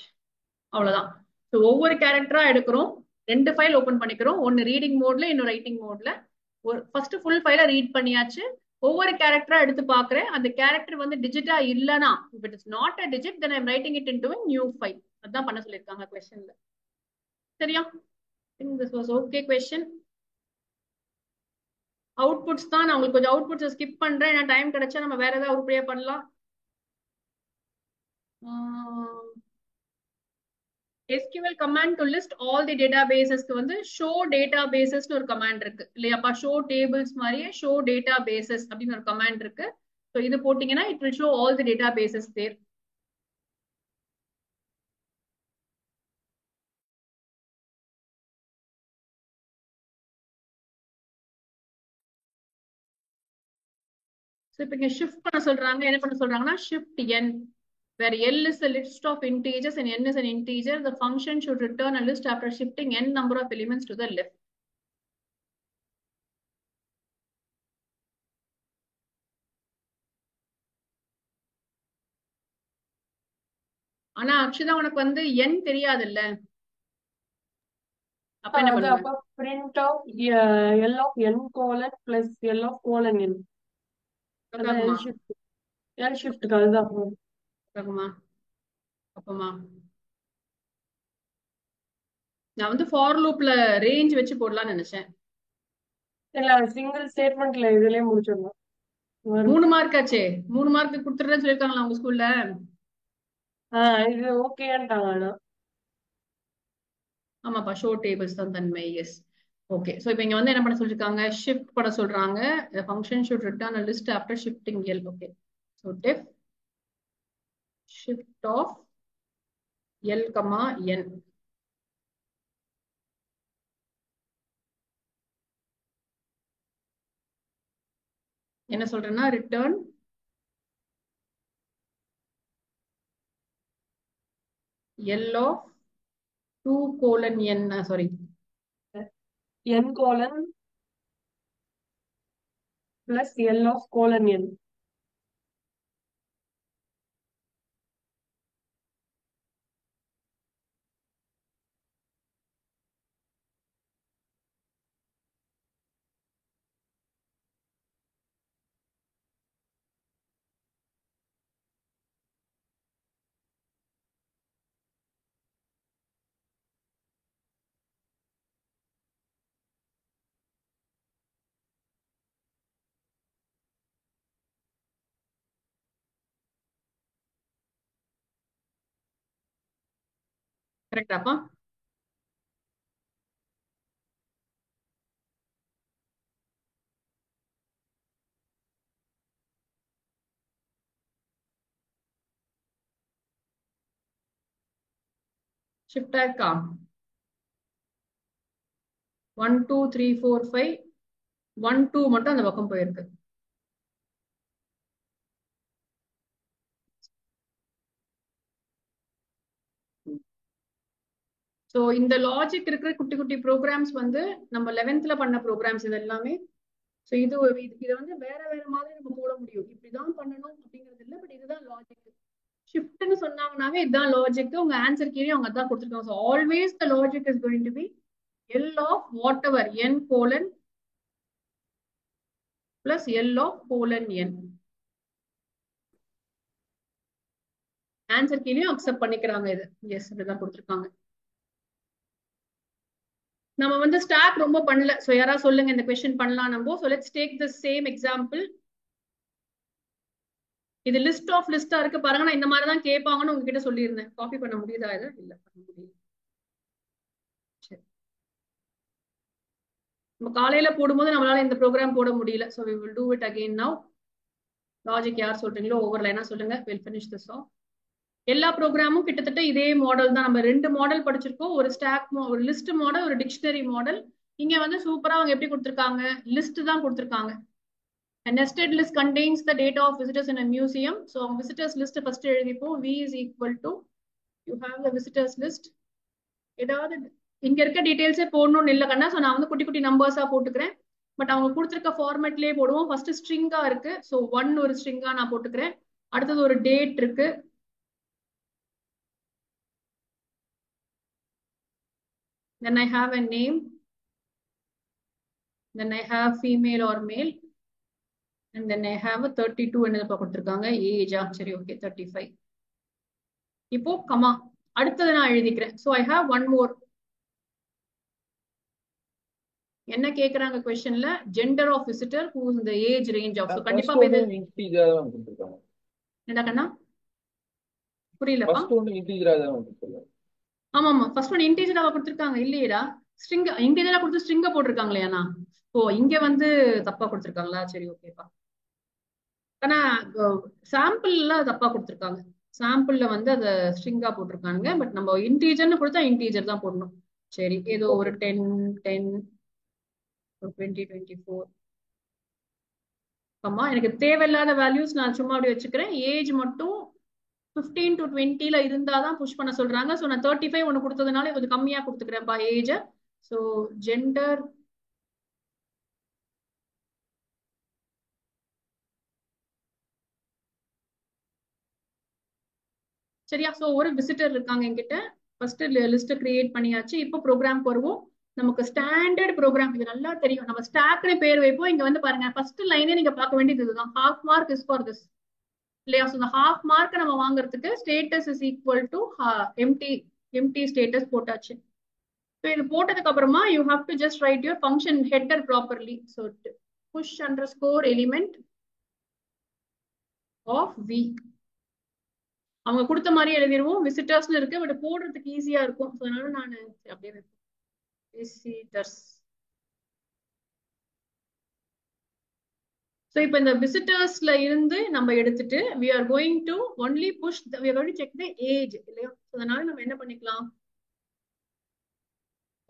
அவ்வளவுதான். So ஒவ்வொரு கேரக்டரா எடுக்கிறோம். ரெண்டு ஃபைல் ஓபன் பண்ணிக்கிறோம். ஒன்னு ரீடிங் மோட்ல, இன்னும் ரைட்டிங் மோட்ல. ஃபர்ஸ்ட் ஃபுல் ஃபைலை ரீட் பண்ணியாச்சு. ஒவ்வொரு கேரக்டரா எடுத்து பாக்குறேன். அந்த கேரக்டர் வந்து டிஜிட்டா இல்லனா, if it is not a digit then I am writing it into a new file. அதான் பண்ண சொல்லிருக்காங்க क्वेश्चनல. சரியா? I think this was okay question. Outputs தான் நான் உங்களுக்கு கொஞ்சம் அவுட்புட்ஸ் ஸ்கிப் பண்றேன். ஏன்னா டைம் கிடைச்சா நம்ம வேற ஏதாவது உருப்படியா பண்ணலாம். SQL command to list all the databases க்கு வந்து show databases னு ஒரு கமாண்ட் இருக்கு இல்லையாப்பா? show tables மாதிரியே show databases அப்படின்னு ஒரு கமாண்ட் இருக்கு. ஸோ இது போட்டீங்கன்னா it will show all the databases there. So இப்போ இங்க ஷிஃப்ட் பண்ண சொல்றாங்க. என்ன பண்ண சொல்றாங்கன்னா shift n, where L is a list of integers and N is an integer. The function should return a list after shifting N number of elements to the left. ஆனா அக்ஷதா உனக்கு வந்து N தெரியாது இல்ல? அப்ப என்ன பண்ணுவ? அப்ப print of L of n colon plus L of colon n. அதாகுமா? L shift அதுதான். அதாகுமா? அப்பமா நான் வந்து ஃபார் லூப்ல ரேஞ்ச் வச்சு போடலாம்னு நினைச்சேன். இல்ல சிங்கிள் ஸ்டேட்மெண்ட்ல இதுலயே முடிச்சிடலாம். 3 மார்க் ஆச்சே. 3 மார்க் கொடுத்துட்றேன்னு சொல்லிருக்காங்களா உங்க ஸ்கூல்ல? இது ஓகேன்ட்டாங்க. ஆனா ஆமாப்பா, ஷோ டேபிள்ஸ் தான் தன்மை. எஸ். ஓகே. ஸோ இப்போ இங்க வந்து என்ன பண்ண சொல்லிருக்காங்க? ஷிஃப்ட் பண்ண சொல்றாங்க. Function should return a list after shifting L. Okay. So def shift of L, N. என்ன சொல்றேன்னா return L of 2:n. Sorry, n colon plus L of colon n. கரெக்டாப்பா? ஷிஃப்ட் ஆயிருக்கா? 1 2 3 4 5 1 2 மட்டும் அந்த பக்கம் போயிருக்கு. ஸோ இந்த லாஜிக் இருக்கிற குட்டி குட்டி ப்ரோக்ராம்ஸ் வந்து நம்ம 11th பண்ண ப்ரோக்ராம்ஸ் இது எல்லாமே. ஸோ இதை வந்து வேற வேற மாதிரி நம்ம போட முடியும். இப்படிதான் பண்ணணும் அப்படிங்கிறது இல்லை, பட் இதுதான் லாஜிக். ஷிஃப்ட்னு சொன்னாங்கன்னாவே இதுதான் லாஜிக். உங்க ஆன்சர் கீழே அவங்க அதான் கொடுத்துருக்காங்க. So always the logic is going to be L of whatever n colon plus L of colon n. Answer கீழே அக்செப்ட் பண்ணிக்கிறாங்க இது. எஸ், இப்படிதான் கொடுத்துருக்காங்க. நம்ம வந்து ஸ்டாக் ரொம்ப பண்ணல. ஸோ யாராவது சொல்லுங்க இந்த கொஸ்டின் பண்ணலாம் நம்ம. So let's take the same example. இது லிஸ்ட் ஆஃப் லிஸ்டா இருக்கு பாருங்க. நான் இந்த மாதிரி தான் கேட்பாங்கன்னு உங்ககிட்ட சொல்லியிருந்தேன். காப்பி பண்ண முடியுதா? இது இல்ல, பண்ண முடியல. சரி, நம்ம காலையில போடும்போது நம்மளால இந்த ப்ரோக்ராம் போட முடியல. So we will do it again now. Logic யார் சொல்றீங்களோ ஒவ்வொரு லைனா சொல்லுங்க. we'll finish this off. எல்லா ப்ரோக்ராமும் கிட்டத்தட்ட இதே மாடல் தான். நம்ம 2 மாடல் படிச்சிருக்கோம். ஒரு ஸ்டாக், ஒரு லிஸ்ட் மாடல், ஒரு டிக்ஷனரி மாடல். இங்க வந்து சூப்பரா அவங்க எப்படி கொடுத்திருக்காங்க? லிஸ்ட் தான் கொடுத்திருக்காங்க. A nested list contains the data of visitors in a museum. So visitors list first எழுதிப்போம். V is equal to, you have the visitors list. ஏதாவது இங்க இருக்க டீடைல்ஸே போடணும்னு இல்லை கண்ணா. ஸோ நான் வந்து குட்டி குட்டி நம்பர்ஸா போட்டுக்கிறேன். பட் அவங்க கொடுத்துருக்க ஃபார்மேட்லயே போடுவோம். ஃபர்ஸ்ட் ஸ்ட்ரிங்கா இருக்கு. ஸோ 1 ஒரு ஸ்ட்ரிங்கா நான் போட்டுக்கிறேன். அடுத்தது ஒரு டேட் இருக்கு. Then I have a name. Then I have female or male. And then I have a 32 என்னது கொடுத்திருக்காங்க? ஏஜா? சரி, ஓகே, 35. இப்போ கமா அடுத்தது நான் எழுதிக்கிறேன். So I have one more. என்ன கேக்குறாங்க क्वेश्चनல? gender of visitor, who is in the age range of. So கண்டிப்பா இது இன்டிஜரா தான் கொடுத்திருக்காங்க. என்ன கண்ணா? புரியலப்பா. ஃபர்ஸ்ட் ஒன் இன்டிஜரா தான் கொடுத்திருக்காங்க. ஆமா ஆமா, ஃபர்ஸ்ட் ஒன் இன்டிஜரா கொடுத்திருக்காங்க. இல்லையடா, ஸ்ட்ரிங் இன்டிஜரா கொடுத்து ஸ்ட்ரிங்க போட்டிருக்காங்களேண்ணா. ஓ, இங்க வந்து தப்பா கொடுத்திருக்காங்களா? சரி, ஓகேப்பா. ஆனா சாம்பிள்ல தப்பா கொடுத்திருக்காங்க. சாம்பிள்ல வந்து அத ஸ்ட்ரிங்கா போட்டிருக்காங்க. பட் நம்ம இன்டிஜர்னு கொடுத்தா இன்டிஜர் தான் போடணும். சரி, ஏதோ ஒரு 10 10 ஒரு 20 24. ஆமா, எனக்கு தேவையில்லாத வேல்யூஸ் நான் சும்மா அப்படி வச்சுக்கிறேன். ஏஜ் மட்டும் 15 to 20ல இருந்தாதான் புஷ் பண்ண சொல்றாங்க. ஸோ நான் 35 ஒன்று கொடுத்ததுனால கொஞ்சம் கம்மியா கொடுத்துக்கிறேன்ப்பா ஏஜ். ஸோ ஜெண்டர் சரியா. ஸோ ஒரு விசிட்டர் இருக்காங்க என்கிட்ட. ஃபர்ஸ்ட் லிஸ்ட் கிரியேட் பண்ணியாச்சு. இப்போ ப்ரோக்ராம் வருவோம். நமக்கு ஸ்டாண்டர்ட் ப்ரோக்ராம் இது நல்லா தெரியும். நம்ம ஸ்டாக்னு பேர் வைப்போம். இங்க வந்து பாருங்க, ஃபர்ஸ்ட் லைனே நீங்க பார்க்க வேண்டியது இதுதான். Half mark is for this இல்லையா? ஸோ இந்த ஹாஃப் மார்க் நம்ம வாங்குறதுக்கு status is equal to empty status போட்டாச்சு. So இது போட்டதுக்கு அப்புறமா you have to just write your function header properly. So push underscore element of v. அவங்க கொடுத்த மாதிரி எழுதிடுவோம். விசிட்டர்ஸ்னு இருக்கு, பட் போடுறதுக்கு ஈஸியா இருக்கும். ஸோ அதனால நான் அப்படியே விசிட்டர்ஸ். ஸோ இப்போ இந்த விசிட்டர்ஸ்ல இருந்து நம்ம எடுத்துட்டு we are going to only push we are going to check the age இல்லையா? ஸோ அதனால நம்ம என்ன பண்ணிக்கலாம்,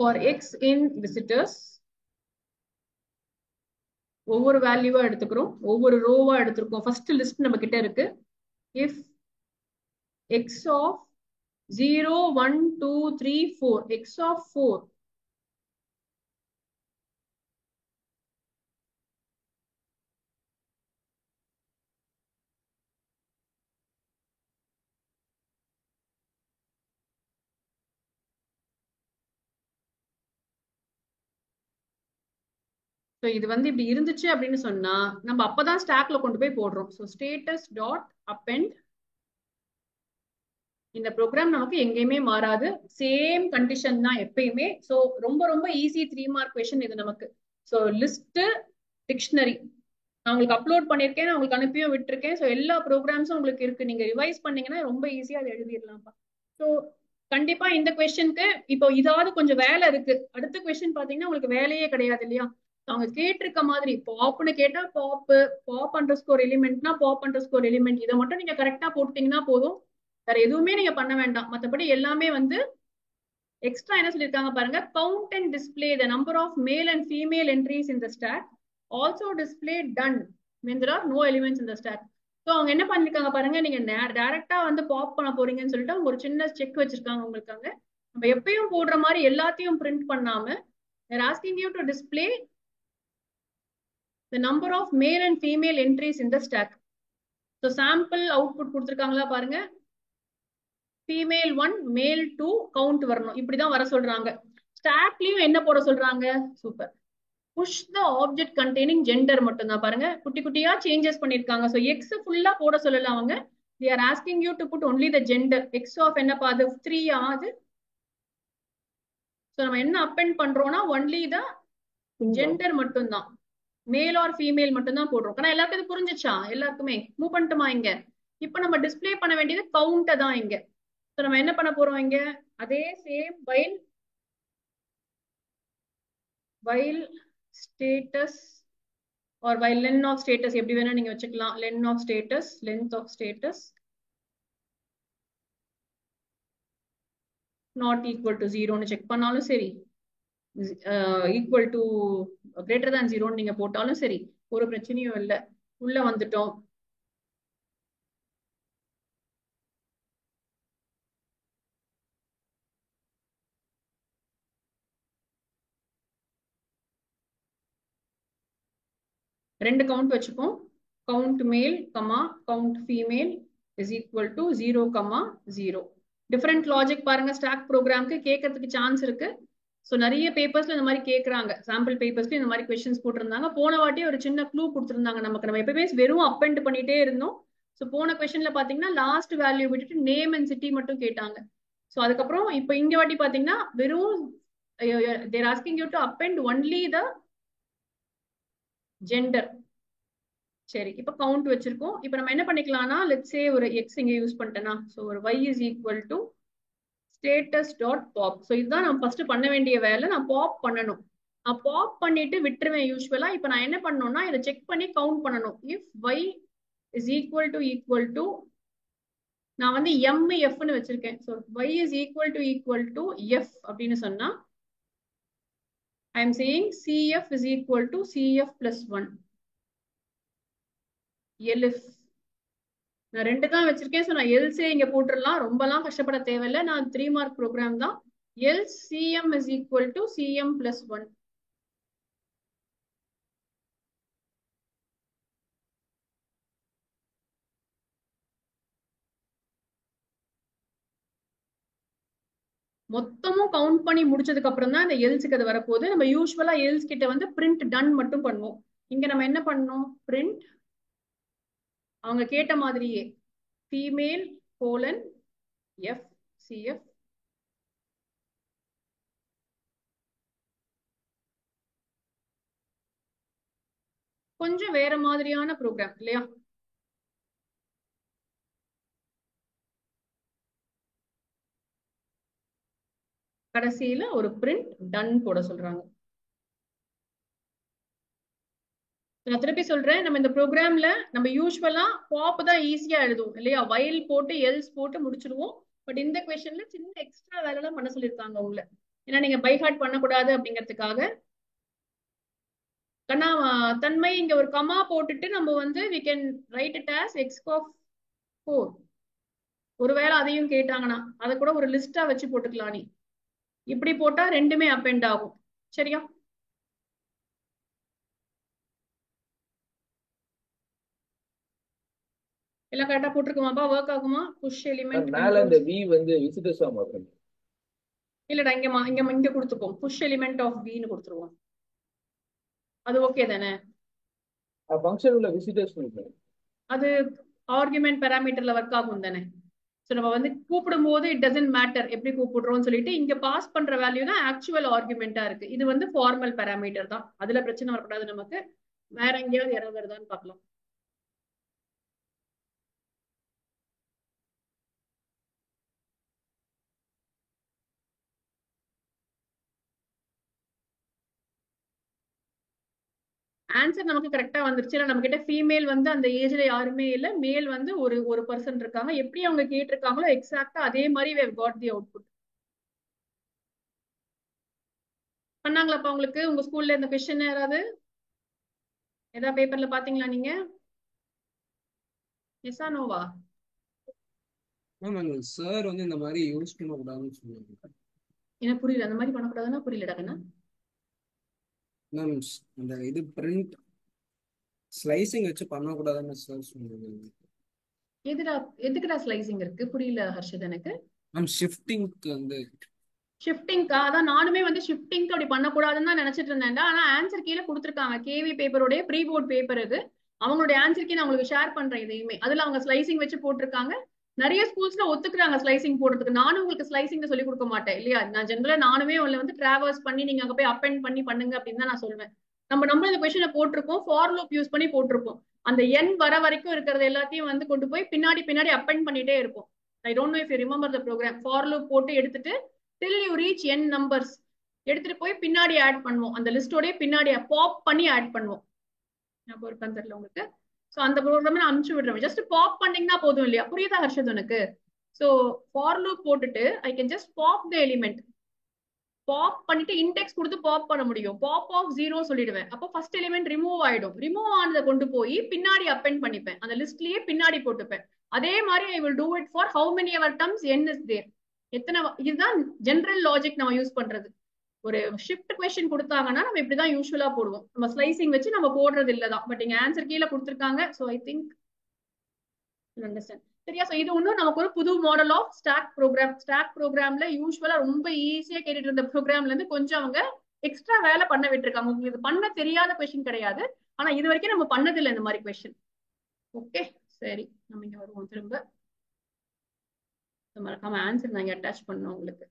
for x in visitors ஒவ்வொரு வேல்யூவா எடுத்துக்கிறோம், ஒவ்வொரு ரோவா எடுத்துருக்கோம். ஃபர்ஸ்ட் லிஸ்ட் நம்ம கிட்ட இருக்கு. if x of 0 1 2 3 4 x of 4 so இது வந்து இப்படி இருந்துச்சு அப்படின்னு சொன்னா நம்ம அப்பதான் ஸ்டாக்ல கொண்டு போய் போடுறோம். ஸோ ஸ்டேட்டஸ் டாட் அப்பெண்ட், இந்த ப்ரோக்ராம் நமக்கு எங்கேயுமே மாறாது, சேம் கண்டிஷன் தான் எப்பயுமே. ஸோ ரொம்ப ரொம்ப ஈஸி 3 மார்க் கொஸ்டின் இது நமக்கு. ஸோ லிஸ்ட் டிக்ஷனரி நான் உங்களுக்கு அப்லோட் பண்ணியிருக்கேன், நான் உங்களுக்கு அனுப்பியும் விட்டுருக்கேன். ஸோ எல்லா ப்ரோக்ராம்ஸும் உங்களுக்கு இருக்கு, நீங்க ரிவைஸ் பண்ணீங்கன்னா ரொம்ப ஈஸியா அதை எழுதிடலாம்ப்பா. ஸோ கண்டிப்பா இந்த கொஸ்டினுக்கு இப்போ இதாவது கொஞ்சம் வேலை இருக்கு. அடுத்த கொஸ்டின் பாத்தீங்கன்னா உங்களுக்கு வேலையே கிடையாது இல்லையா? அவங்க கேட்டிருக்க மாதிரி பாப்னு கேட்டா பாப் அண்டர் ஸ்கோர் எலிமெண்ட்னா பாப் அண்டர் ஸ்கோர் எலிமெண்ட், இதை மட்டும் நீங்க கரெக்டா போட்டீங்கன்னா போதும், வேற எதுவுமே நீங்க பண்ண வேண்டாம். மற்றபடி எல்லாமே வந்து எக்ஸ்ட்ரா என்ன சொல்லியிருக்காங்க பாருங்க, count and display the number of male and female entries in the stack, also display done when there are no elements in the stack. So அவங்க என்ன பண்ணிருக்காங்க பாருங்க, நீங்க டைரக்டா வந்து பாப் பண்ண போறீங்கன்னு சொல்லிட்டு அவங்க ஒரு சின்ன செக் வச்சிருக்காங்க உங்களுக்காங்க. நம்ம எப்பயும் போடுற மாதிரி எல்லாத்தையும் பிரிண்ட் பண்ணாம they're asking you to display the number of male and female entries in the stack. So sample output கொடுத்திருக்காங்களா பாருங்க, female 1 male 2 count வரணும், இப்படிதான் வர சொல்றாங்க. ஸ்டாக்லயும் என்ன போட சொல்றாங்க, super, push the object containing gender மட்டும் தான் பாருங்க, குட்டி குட்டியா சேஞ்சஸ் பண்ணிருக்காங்க. So x ஃபுல்லா போட சொல்லல அவங்க, they are asking you to put only the gender. x of என்ன பாது 3 ஆது. So நம்ம என்ன append பண்றோம்னா only the gender மட்டும் தான், மேல் ஆர் ஃபீமேல் மட்டும் தான் போடுறோம். ஆனா எல்லாருக்கும் இது புரிஞ்சிச்சா? எல்லாருக்குமே மூவ் பண்ணிட்டுமா? இங்க இப்ப நம்ம டிஸ்பிளே பண்ண வேண்டியது கவுண்ட தான் இங்க. சோ நம்ம என்ன பண்ண போறோம் இங்க, அதே same while status or while len of status எப்படி வேணா நீங்க வச்சுக்கலாம். len of status, length of status not equal to 0 னு செக் பண்ணாலும் சரி, equal to greater than 0 நீங்க போட்டாலும் சரி, ஒரு பிரச்சனையும் இல்லை. உள்ள வந்துட்டோம். ரெண்டு கவுண்ட் வச்சுப்போம், கவுண்ட் மேல் comma count female is equal to 0 comma 0. Different logic பாருங்க, ஸ்டாக் ப்ரோக்ராம்க்கு கேட்கறதுக்கு சான்ஸ் இருக்கு. ஸோ நிறைய பேப்பர்ஸ்ல இந்த மாதிரி கேட்கறாங்க, சாம்பிள் பேப்பர்ஸ்ல இந்த மாதிரி கொஸ்டின்ஸ் போட்டிருந்தாங்க. போன வாட்டி ஒரு சின்ன க்ளூ கொடுத்துருந்தாங்க நமக்கு, நம்ம எப்பவுமே வெறும் அப்பெண்ட் பண்ணிட்டே இருந்தோம். ஸோ போன கொஸ்டின்ல பாத்தீங்கன்னா லாஸ்ட் வேல்யூ விட்டுட்டு நேம் அண்ட் சிட்டி மட்டும் கேட்டாங்க. ஸோ அதுக்கப்புறம் இப்போ இங்க வாட்டி பாத்தீங்கன்னா வெறும் they're asking you to append only the gender. சரி, இப்ப கவுண்ட் வச்சிருக்கோம். இப்ப நம்ம என்ன பண்ணிக்கலாம்னா, லெட்ஸ் சே ஒரு x இங்க யூஸ் பண்ணிட்டேனா, சோ ஒரு y is equal to status dot pop. So இதுதான் நான் ஃபர்ஸ்ட் பண்ண வேண்டிய வேலை, நான் பாப் பண்ணணும். நான் பாப் பண்ணிட்டு விட்டுருவேன் யூஸ்வலா. இப்ப நான் என்ன பண்ணணும்னா இதை செக் பண்ணி கவுண்ட் பண்ணணும். if y is equal to நான் வந்து mf னு வச்சிருக்கேன். So y is equal to f அப்படின்னு சொன்னா I am saying cf is equal to cf plus 1. elif நான் ரெண்டு தான் வச்சிருக்கேன். சோ நான் எல்ஸே இங்க போட்டுடலாம், ரொம்பலாம் கஷ்டப்பட தேவையில்லை. நான் 3 மார்க் ப்ரோக்ராம் தான். else cm is equal to cm plus 1. மொத்தமும் கவுண்ட் பண்ணி முடிச்சதுக்கு அப்புறம் தான் இந்த எல்ஸுக்கு அது வரப்போகுது. நம்ம யூஸ்வலா எல்ஸ் கிட்ட வந்து பிரிண்ட் டன் மட்டும் பண்ணுவோம். இங்க நம்ம என்ன பண்ணோம், பிரிண்ட் அவங்க கேட்ட மாதிரியே ஃபீமேல் கோலன் எஃப் சிஎஃப் கொஞ்சம் வேற மாதிரியான ப்ரோக்ராம் இல்லையா? கடைசியில ஒரு பிரிண்ட் டன் போட சொல்றாங்க. நான் திருப்பி சொல்றேன், நம்ம இந்த ப்ரோக்ராம்ல நம்ம யூஸ்வலா பாப் தான் ஈஸியா எழுதுவோம் இல்லையா? வயல் போட்டு எல்ஸ் போட்டு முடிச்சிருவோம். பட் இந்த கொஸ்டின்ல சின்ன எக்ஸ்ட்ரா வேலை எல்லாம் பண்ண சொல்லியிருக்காங்க உங்களை. ஏன்னா நீங்க பை ஹார்ட் பண்ணக்கூடாது அப்படிங்கிறதுக்காக. கண்ணா தன்மை இங்க ஒரு கமா போட்டுட்டு நம்ம வந்து we can write it as x of 4. ஒருவேளை அதையும் கேட்டாங்கன்னா அதை கூட ஒரு லிஸ்டா வச்சு போட்டுக்கலாம். நீ இப்படி போட்டா ரெண்டுமே அப்பெண்ட் ஆகும். சரியா? எல்லாம் கரெக்டா போட்டிருக்குமாப்பா? ஒர்க் ஆகுமா? புஷ் எலிமெண்ட் மேல இந்த v வந்து விசிட்டர்ஸா மாத்தணும். இல்லடா, இங்க கொடுத்துப்போம். புஷ் எலிமெண்ட் ஆஃப் வின்னு கொடுத்துருவோம். அது ஓகே தானே? ஃபங்க்ஷன் உள்ள விசிட்டர்ஸ் அது ஆர்குமெண்ட் பாராமீட்டர்ல ஒர்க் ஆகும் தானே? ஸோ நம்ம வந்து கூப்பிடும் போது இட் டசன்ட் மேட்டர் எப்படி கூப்பிடுறோம்னு சொல்லிட்டு இங்க பாஸ் பண்ற வேல்யூ தான் ஆக்சுவல் ஆர்குமெண்டா இருக்கு. இது வந்து ஃபார்மல் பாராமீட்டர் தான். அதுல பிரச்சனை வரக்கூடாது நமக்கு. வேற எங்கேயாவது எரர் வருதான்னு பார்க்கலாம். ஆன்சர் நமக்கு கரெக்டா வந்துருச்சு. நம்ம கிட்ட ஃபீமேல் வந்து அந்த ஏஜ்ல யாருமே இல்ல, மேல் வந்து ஒரு பர்சன் இருக்காங்க. எப்படி அவங்க கேட்டிருக்காங்களோ எக்ஸாக்டா அதே மாதிரி we have got the output. பண்ணாங்களாப்பா உங்களுக்கு உங்க ஸ்கூல்ல இந்த கொஸ்டின் யாராவது ஏதாவது பேப்பர்ல பாத்தீங்களா நீங்க? எஸ்ஸா நோவா? மேம் சார் வந்து இந்த மாதிரி யூஸ் பண்ணக்கூடாதுன்னு சொன்னாங்க. எனக்கு புரியல. அந்த மாதிரி பண்ணக்கூடாதுன்னா புரியலடா கண்ணா. மேம் அந்த இது பிரிண்ட் ஸ்லைசிங் வச்சு பண்ணக்கூடாதுன்னு சார் சொன்னாங்க. எதுக்குடா ஸ்லைசிங் இருக்கு? புரியல ஹர்ஷத் எனக்கு. மேம் ஷிஃப்டிங்க்கு வந்து ஷிஃப்டிங்க்கா? அதான் நானுமே வந்து ஷிஃப்டிங்க்கு அப்படி பண்ணக்கூடாதுன்னு தான் நினைச்சிட்டு இருந்தேன்டா. ஆனா ஆன்சர் கீழே கொடுத்துருக்காங்க. கேவி பேப்பரோடைய ப்ரீ போர்ட் பேப்பர் இது. அவங்களுடைய ஆன்சர் கீ நான் உங்களுக்கு ஷேர் பண்றேன். இதையுமே அதுல அவங்க ஸ்லைசிங் வச்சு போட்டிருக்காங்க. நிறைய ஸ்கூல்ஸ்ல ஒத்துக்குறாங்க ஸ்லைசிங் போடுறதுக்கு. நானும் உங்களுக்கு ஸ்லைசிங் சொல்லி கொடுக்க மாட்டேன் இல்லையா? நான் ஜென்ரலா நானுமே உள்ள வந்து டிராவர்ஸ் பண்ணி நீங்க அங்க போய் அப்பெண்ட் பண்ணி பண்ணுங்க அப்படின்னு தான் நான் சொல்வேன். நம்ம இந்த கொஸ்டினை போட்டிருக்கோம், ஃபார் லூப் யூஸ் பண்ணி போட்டிருப்போம். அந்த எண் வர வரைக்கும் இருக்கிறது எல்லாத்தையும் வந்து கொண்டு போய் பின்னாடி அப்பெண்ட் பண்ணிட்டே இருப்போம். I don't know if you remember the program. For loop போட்டு எடுத்துட்டு till you reach n numbers எடுத்துட்டு போய் பின்னாடி ஆட் பண்ணுவோம். அந்த லிஸ்டோட பின்னாடி பாப் பண்ணி ஆட் பண்ணுவோம். ஞாபகம் இருக்கான்னு தெரியல உங்களுக்கு. சோ அந்த ப்ரோக்ராம் நான் அனுப்பிச்சு விடுறேன். ஜஸ்ட் பாப் பண்ணீங்கன்னா போதும் இல்லையா? புரியுதா ஹர்ஷத் உனக்கு? சோ ஃபார் லூப் போட்டுட்டு I can just pop the element. Pop பண்ணிட்டு இண்டெக்ஸ் கொடுத்து பாப் பண்ண முடியும். பாப் ஆஃப் 0 சொல்லிடுவேன். அப்போ ஃபர்ஸ்ட் எலிமெண்ட் ரிமூவ் ஆயிடும். ரிமூவ் ஆனதை கொண்டு போய் பின்னாடி அப்பெண்ட் பண்ணிப்பேன். அந்த லிஸ்ட்லயே பின்னாடி போட்டுப்பேன். அதே மாதிரி I will do it for how many ever terms n is there. எத்தனை இதுதான் ஜெனரல் லாஜிக் நம்ம யூஸ் பண்றது. ஒரு ஷிஃப்ட் கொஸ்டின் கொடுத்தாங்கன்னா நம்ம இப்படிதான் யூஸ்வலா போடுவோம். நம்ம ஸ்லைசிங் வச்சு நம்ம போடுறது இல்லதான். பட் இங்க ஆன்சர் கீழே கொடுத்துருக்காங்க. So I think understand. சரியா? ஸோ இது ஒன்றும் நமக்கு ஒரு புது model of stack program. Stack ப்ரோக்ராம்ல யூஸ்வலா ரொம்ப ஈஸியா கேட்டுட்டு இருந்த ப்ரோக்ராம்ல இருந்து கொஞ்சம் அவங்க எக்ஸ்ட்ரா வேலை பண்ண விட்டுருக்காங்க. உங்களுக்கு இது பண்ண தெரியாத கொஸ்டின் கிடையாது. ஆனா இது வரைக்கும் நம்ம பண்ணதில்லை இந்த மாதிரி கொஸ்டின். ஓகே சரி, நம்ம இங்க வருவோம் திரும்ப. மறக்காம ஆன்சர் நான் அட்டாச் பண்ணோம் உங்களுக்கு.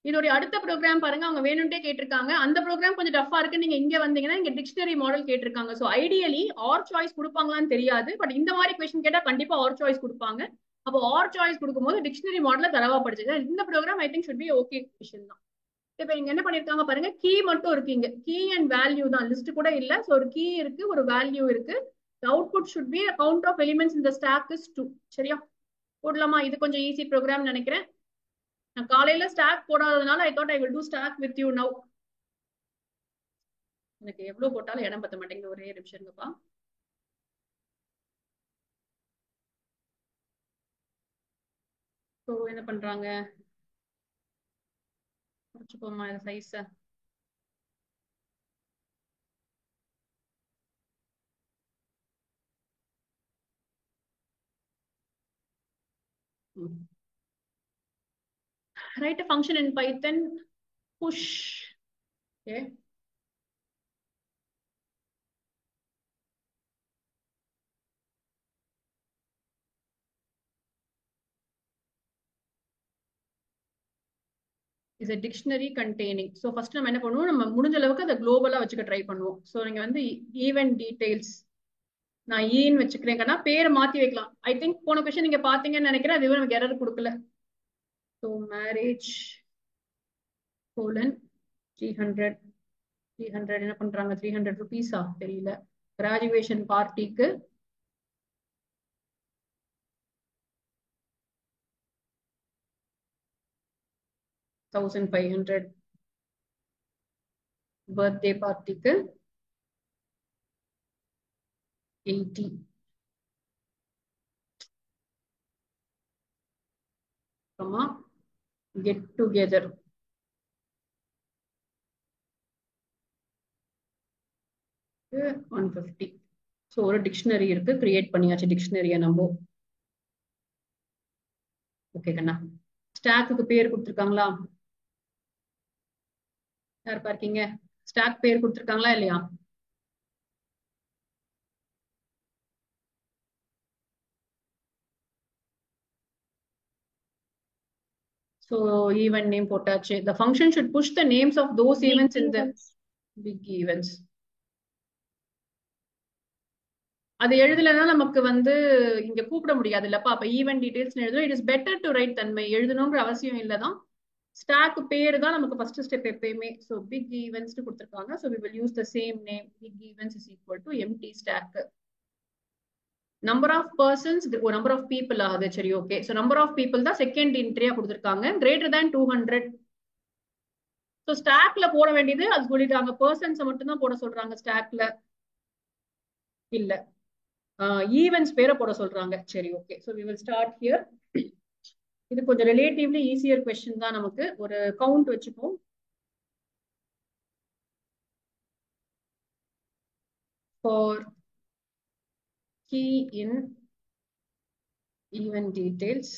இதோடைய அடுத்த ப்ரோக்ராம் பாருங்க. அவங்க வேணும்ட்டே கேட்டிருக்காங்க. அந்த ப்ரோக்ராம் கொஞ்சம் டஃபா இருக்கு. நீங்க இங்க வந்தீங்கன்னா இங்க டிக்ஷனரி மாடல் கேட்டிருக்காங்க. சோ ஐடியலி ஆர் சாய்ஸ் கொடுப்பாங்களான்னு தெரியாது. பட் இந்த மாதிரி கொஸ்டின் கேட்டா கண்டிப்பா ஆர் சாய்ஸ் கொடுப்பாங்க. அப்போ ஆர் சாய்ஸ் கொடுக்கும்போது டிக்ஷனரி மாடல தரவா படிச்சுங்க. இந்த program I think should be okay question தான். இப்ப இங்க என்ன பண்ணிருக்காங்க பாருங்க. கீ மட்டும் இருக்கீங்க. கீ அண்ட் வேல்யூ தான், லிஸ்ட் கூட இல்ல. சோ ஒரு கீ இருக்கு, ஒரு வேல்யூ இருக்கு. Output should be count of elements in the stack is 2. சரியா? போடலாமா? இது கொஞ்சம் ஈஸி ப்ரோக்ராம் நினைக்கிறேன். நான் காலையில ஸ்டாக் போடாததுனால I thought I will do stack with you now. எனக்கு எவ்வளவு போட்டாலும் இடம் பத்த மாட்டேங்குது. ஒரே நிமிஷம் இருங்கப்பா. ஸோ என்ன பண்றாங்க? குறைச்சுப்போமா இந்த சைஸ? Write a function in Python, push. Okay. is a dictionary containing. So first நம்ம என்ன பண்ணுவோம், நம்ம முடிஞ்ச அளவுக்கு அதை குளோபலா வச்சுக்க ட்ரை பண்ணுவோம். ஸோ நீங்க வந்து ஈவென்ட் டீடைல்ஸ் நான் ஈன்னு வச்சுக்கிறேங்கன்னா பேரை மாத்தி வைக்கலாம். ஐ திங்க் போன கொஸ்டின் நீங்க பாத்தீங்கன்னு நினைக்கிறேன், அது நமக்கு எரர் கொடுக்கல. ஸோ மேரேஜ் கோலன் 300 என்ன பண்றாங்க, 300 rupees தெரியல. கிராஜுவேஷன் பார்ட்டிக்கு 1500, பர்த்டே பார்ட்டிக்கு 80. Get together $150. ஸோ ஒரு டிக்ஷனரி இருக்கு, கிரியேட் பண்ணியாச்சு டிக்ஷனரியை நம்ம. ஓகே கண்ணா, ஸ்டாக்குக்கு பேர் கொடுத்துருக்காங்களா? யார் பார்க்கீங்க? ஸ்டாக் பேர் கொடுத்துருக்காங்களா இல்லையா? So event name போட்டாச்சு. The function should push the names of those events in the big events. அது எழுதலைன்னா நமக்கு வந்து இங்க கூப்பிட முடியாது இல்லப்பா. அப்ப ஈவென்ட் டீடைல்ஸ் எழுதணும். It is better to write தன்மை, எழுதணுங்கிற அவசியம் இல்லதான். ஸ்டாக் பேரு தான் நமக்கு ஃபர்ஸ்ட் ஸ்டெப் எப்பயுமே. ஸோ பிக் ஈவெண்ட்ஸ் கொடுத்துருக்காங்க. So we will use the same name. Big events is equal to empty stack. Number of persons, number of people ஆகுது. சரி okay. So number of people தான் second என்ட்ரியா கொடுத்துருக்காங்க. Greater than 200. So ஸ்டாக்ல போட வேண்டியது அது சொல்லிட்டாங்க, பர்சன்ஸை மட்டும் தான் போட சொல்றாங்க ஸ்டாக்ல, இல்ல ஈவென்ட்ஸ் பேரை போட சொல்றாங்க. சரி okay. So we will start here. இது கொஞ்சம் ரிலேட்டிவ்லி ஈஸியர் கொஸ்டின் தான். நமக்கு ஒரு கவுண்ட் வச்சுப்போம். For key in event details,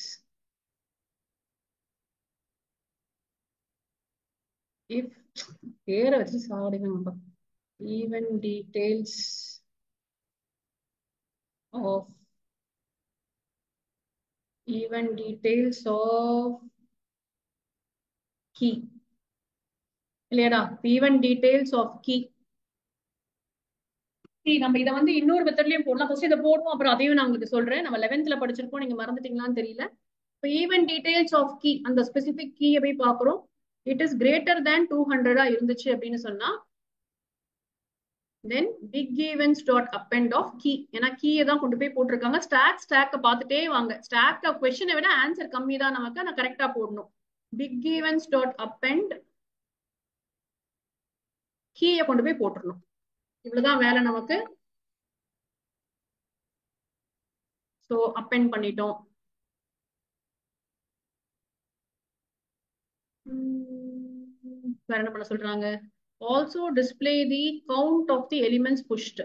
if பேரை வச்சு சாடிங்க, event details of key இல்லையடா, event details of key. நம்ம இதை வந்து இன்னொரு மெத்தட்லயும் போடலாம். ஃபர்ஸ்ட் இதை போடுவோம், அப்புறம் அதையும் நான் உங்களுக்கு சொல்றேன். நம்ம 11th படிச்சிருக்கோம், நீங்க மறந்துட்டீங்களான்னு தெரியல. இப்போ ஈவென்ட் டீடைல்ஸ் ஆஃப் கீ, அந்த ஸ்பெசிபிக் கீயை போய் பாக்குறோம். இட் இஸ் கிரேட்டர் தேன் 200 இருந்துச்சு அப்படின்னு சொன்னா then pick events dot append of key. ஏன்னா கீயை தான் கொண்டு போய் போட்டிருக்காங்க. ஸ்டாக்க பார்த்துட்டே வாங்க. ஸ்டாக் கொஸ்டினை விட ஆன்சர் கம்மி தான் நமக்கு, நான் கரெக்டா போடணும். பிக் ஈவென்ட்ஸ் டாட் அப்பெண்ட் கீயை கொண்டு போய் போட்டுடணும். இவ்வளவுதான் வேலை நமக்கு. சோ அப்பெண்ட் பண்ணிட்டோம். வேற என்ன பண்ண சொல்றாங்க? Also display the count of the elements pushed.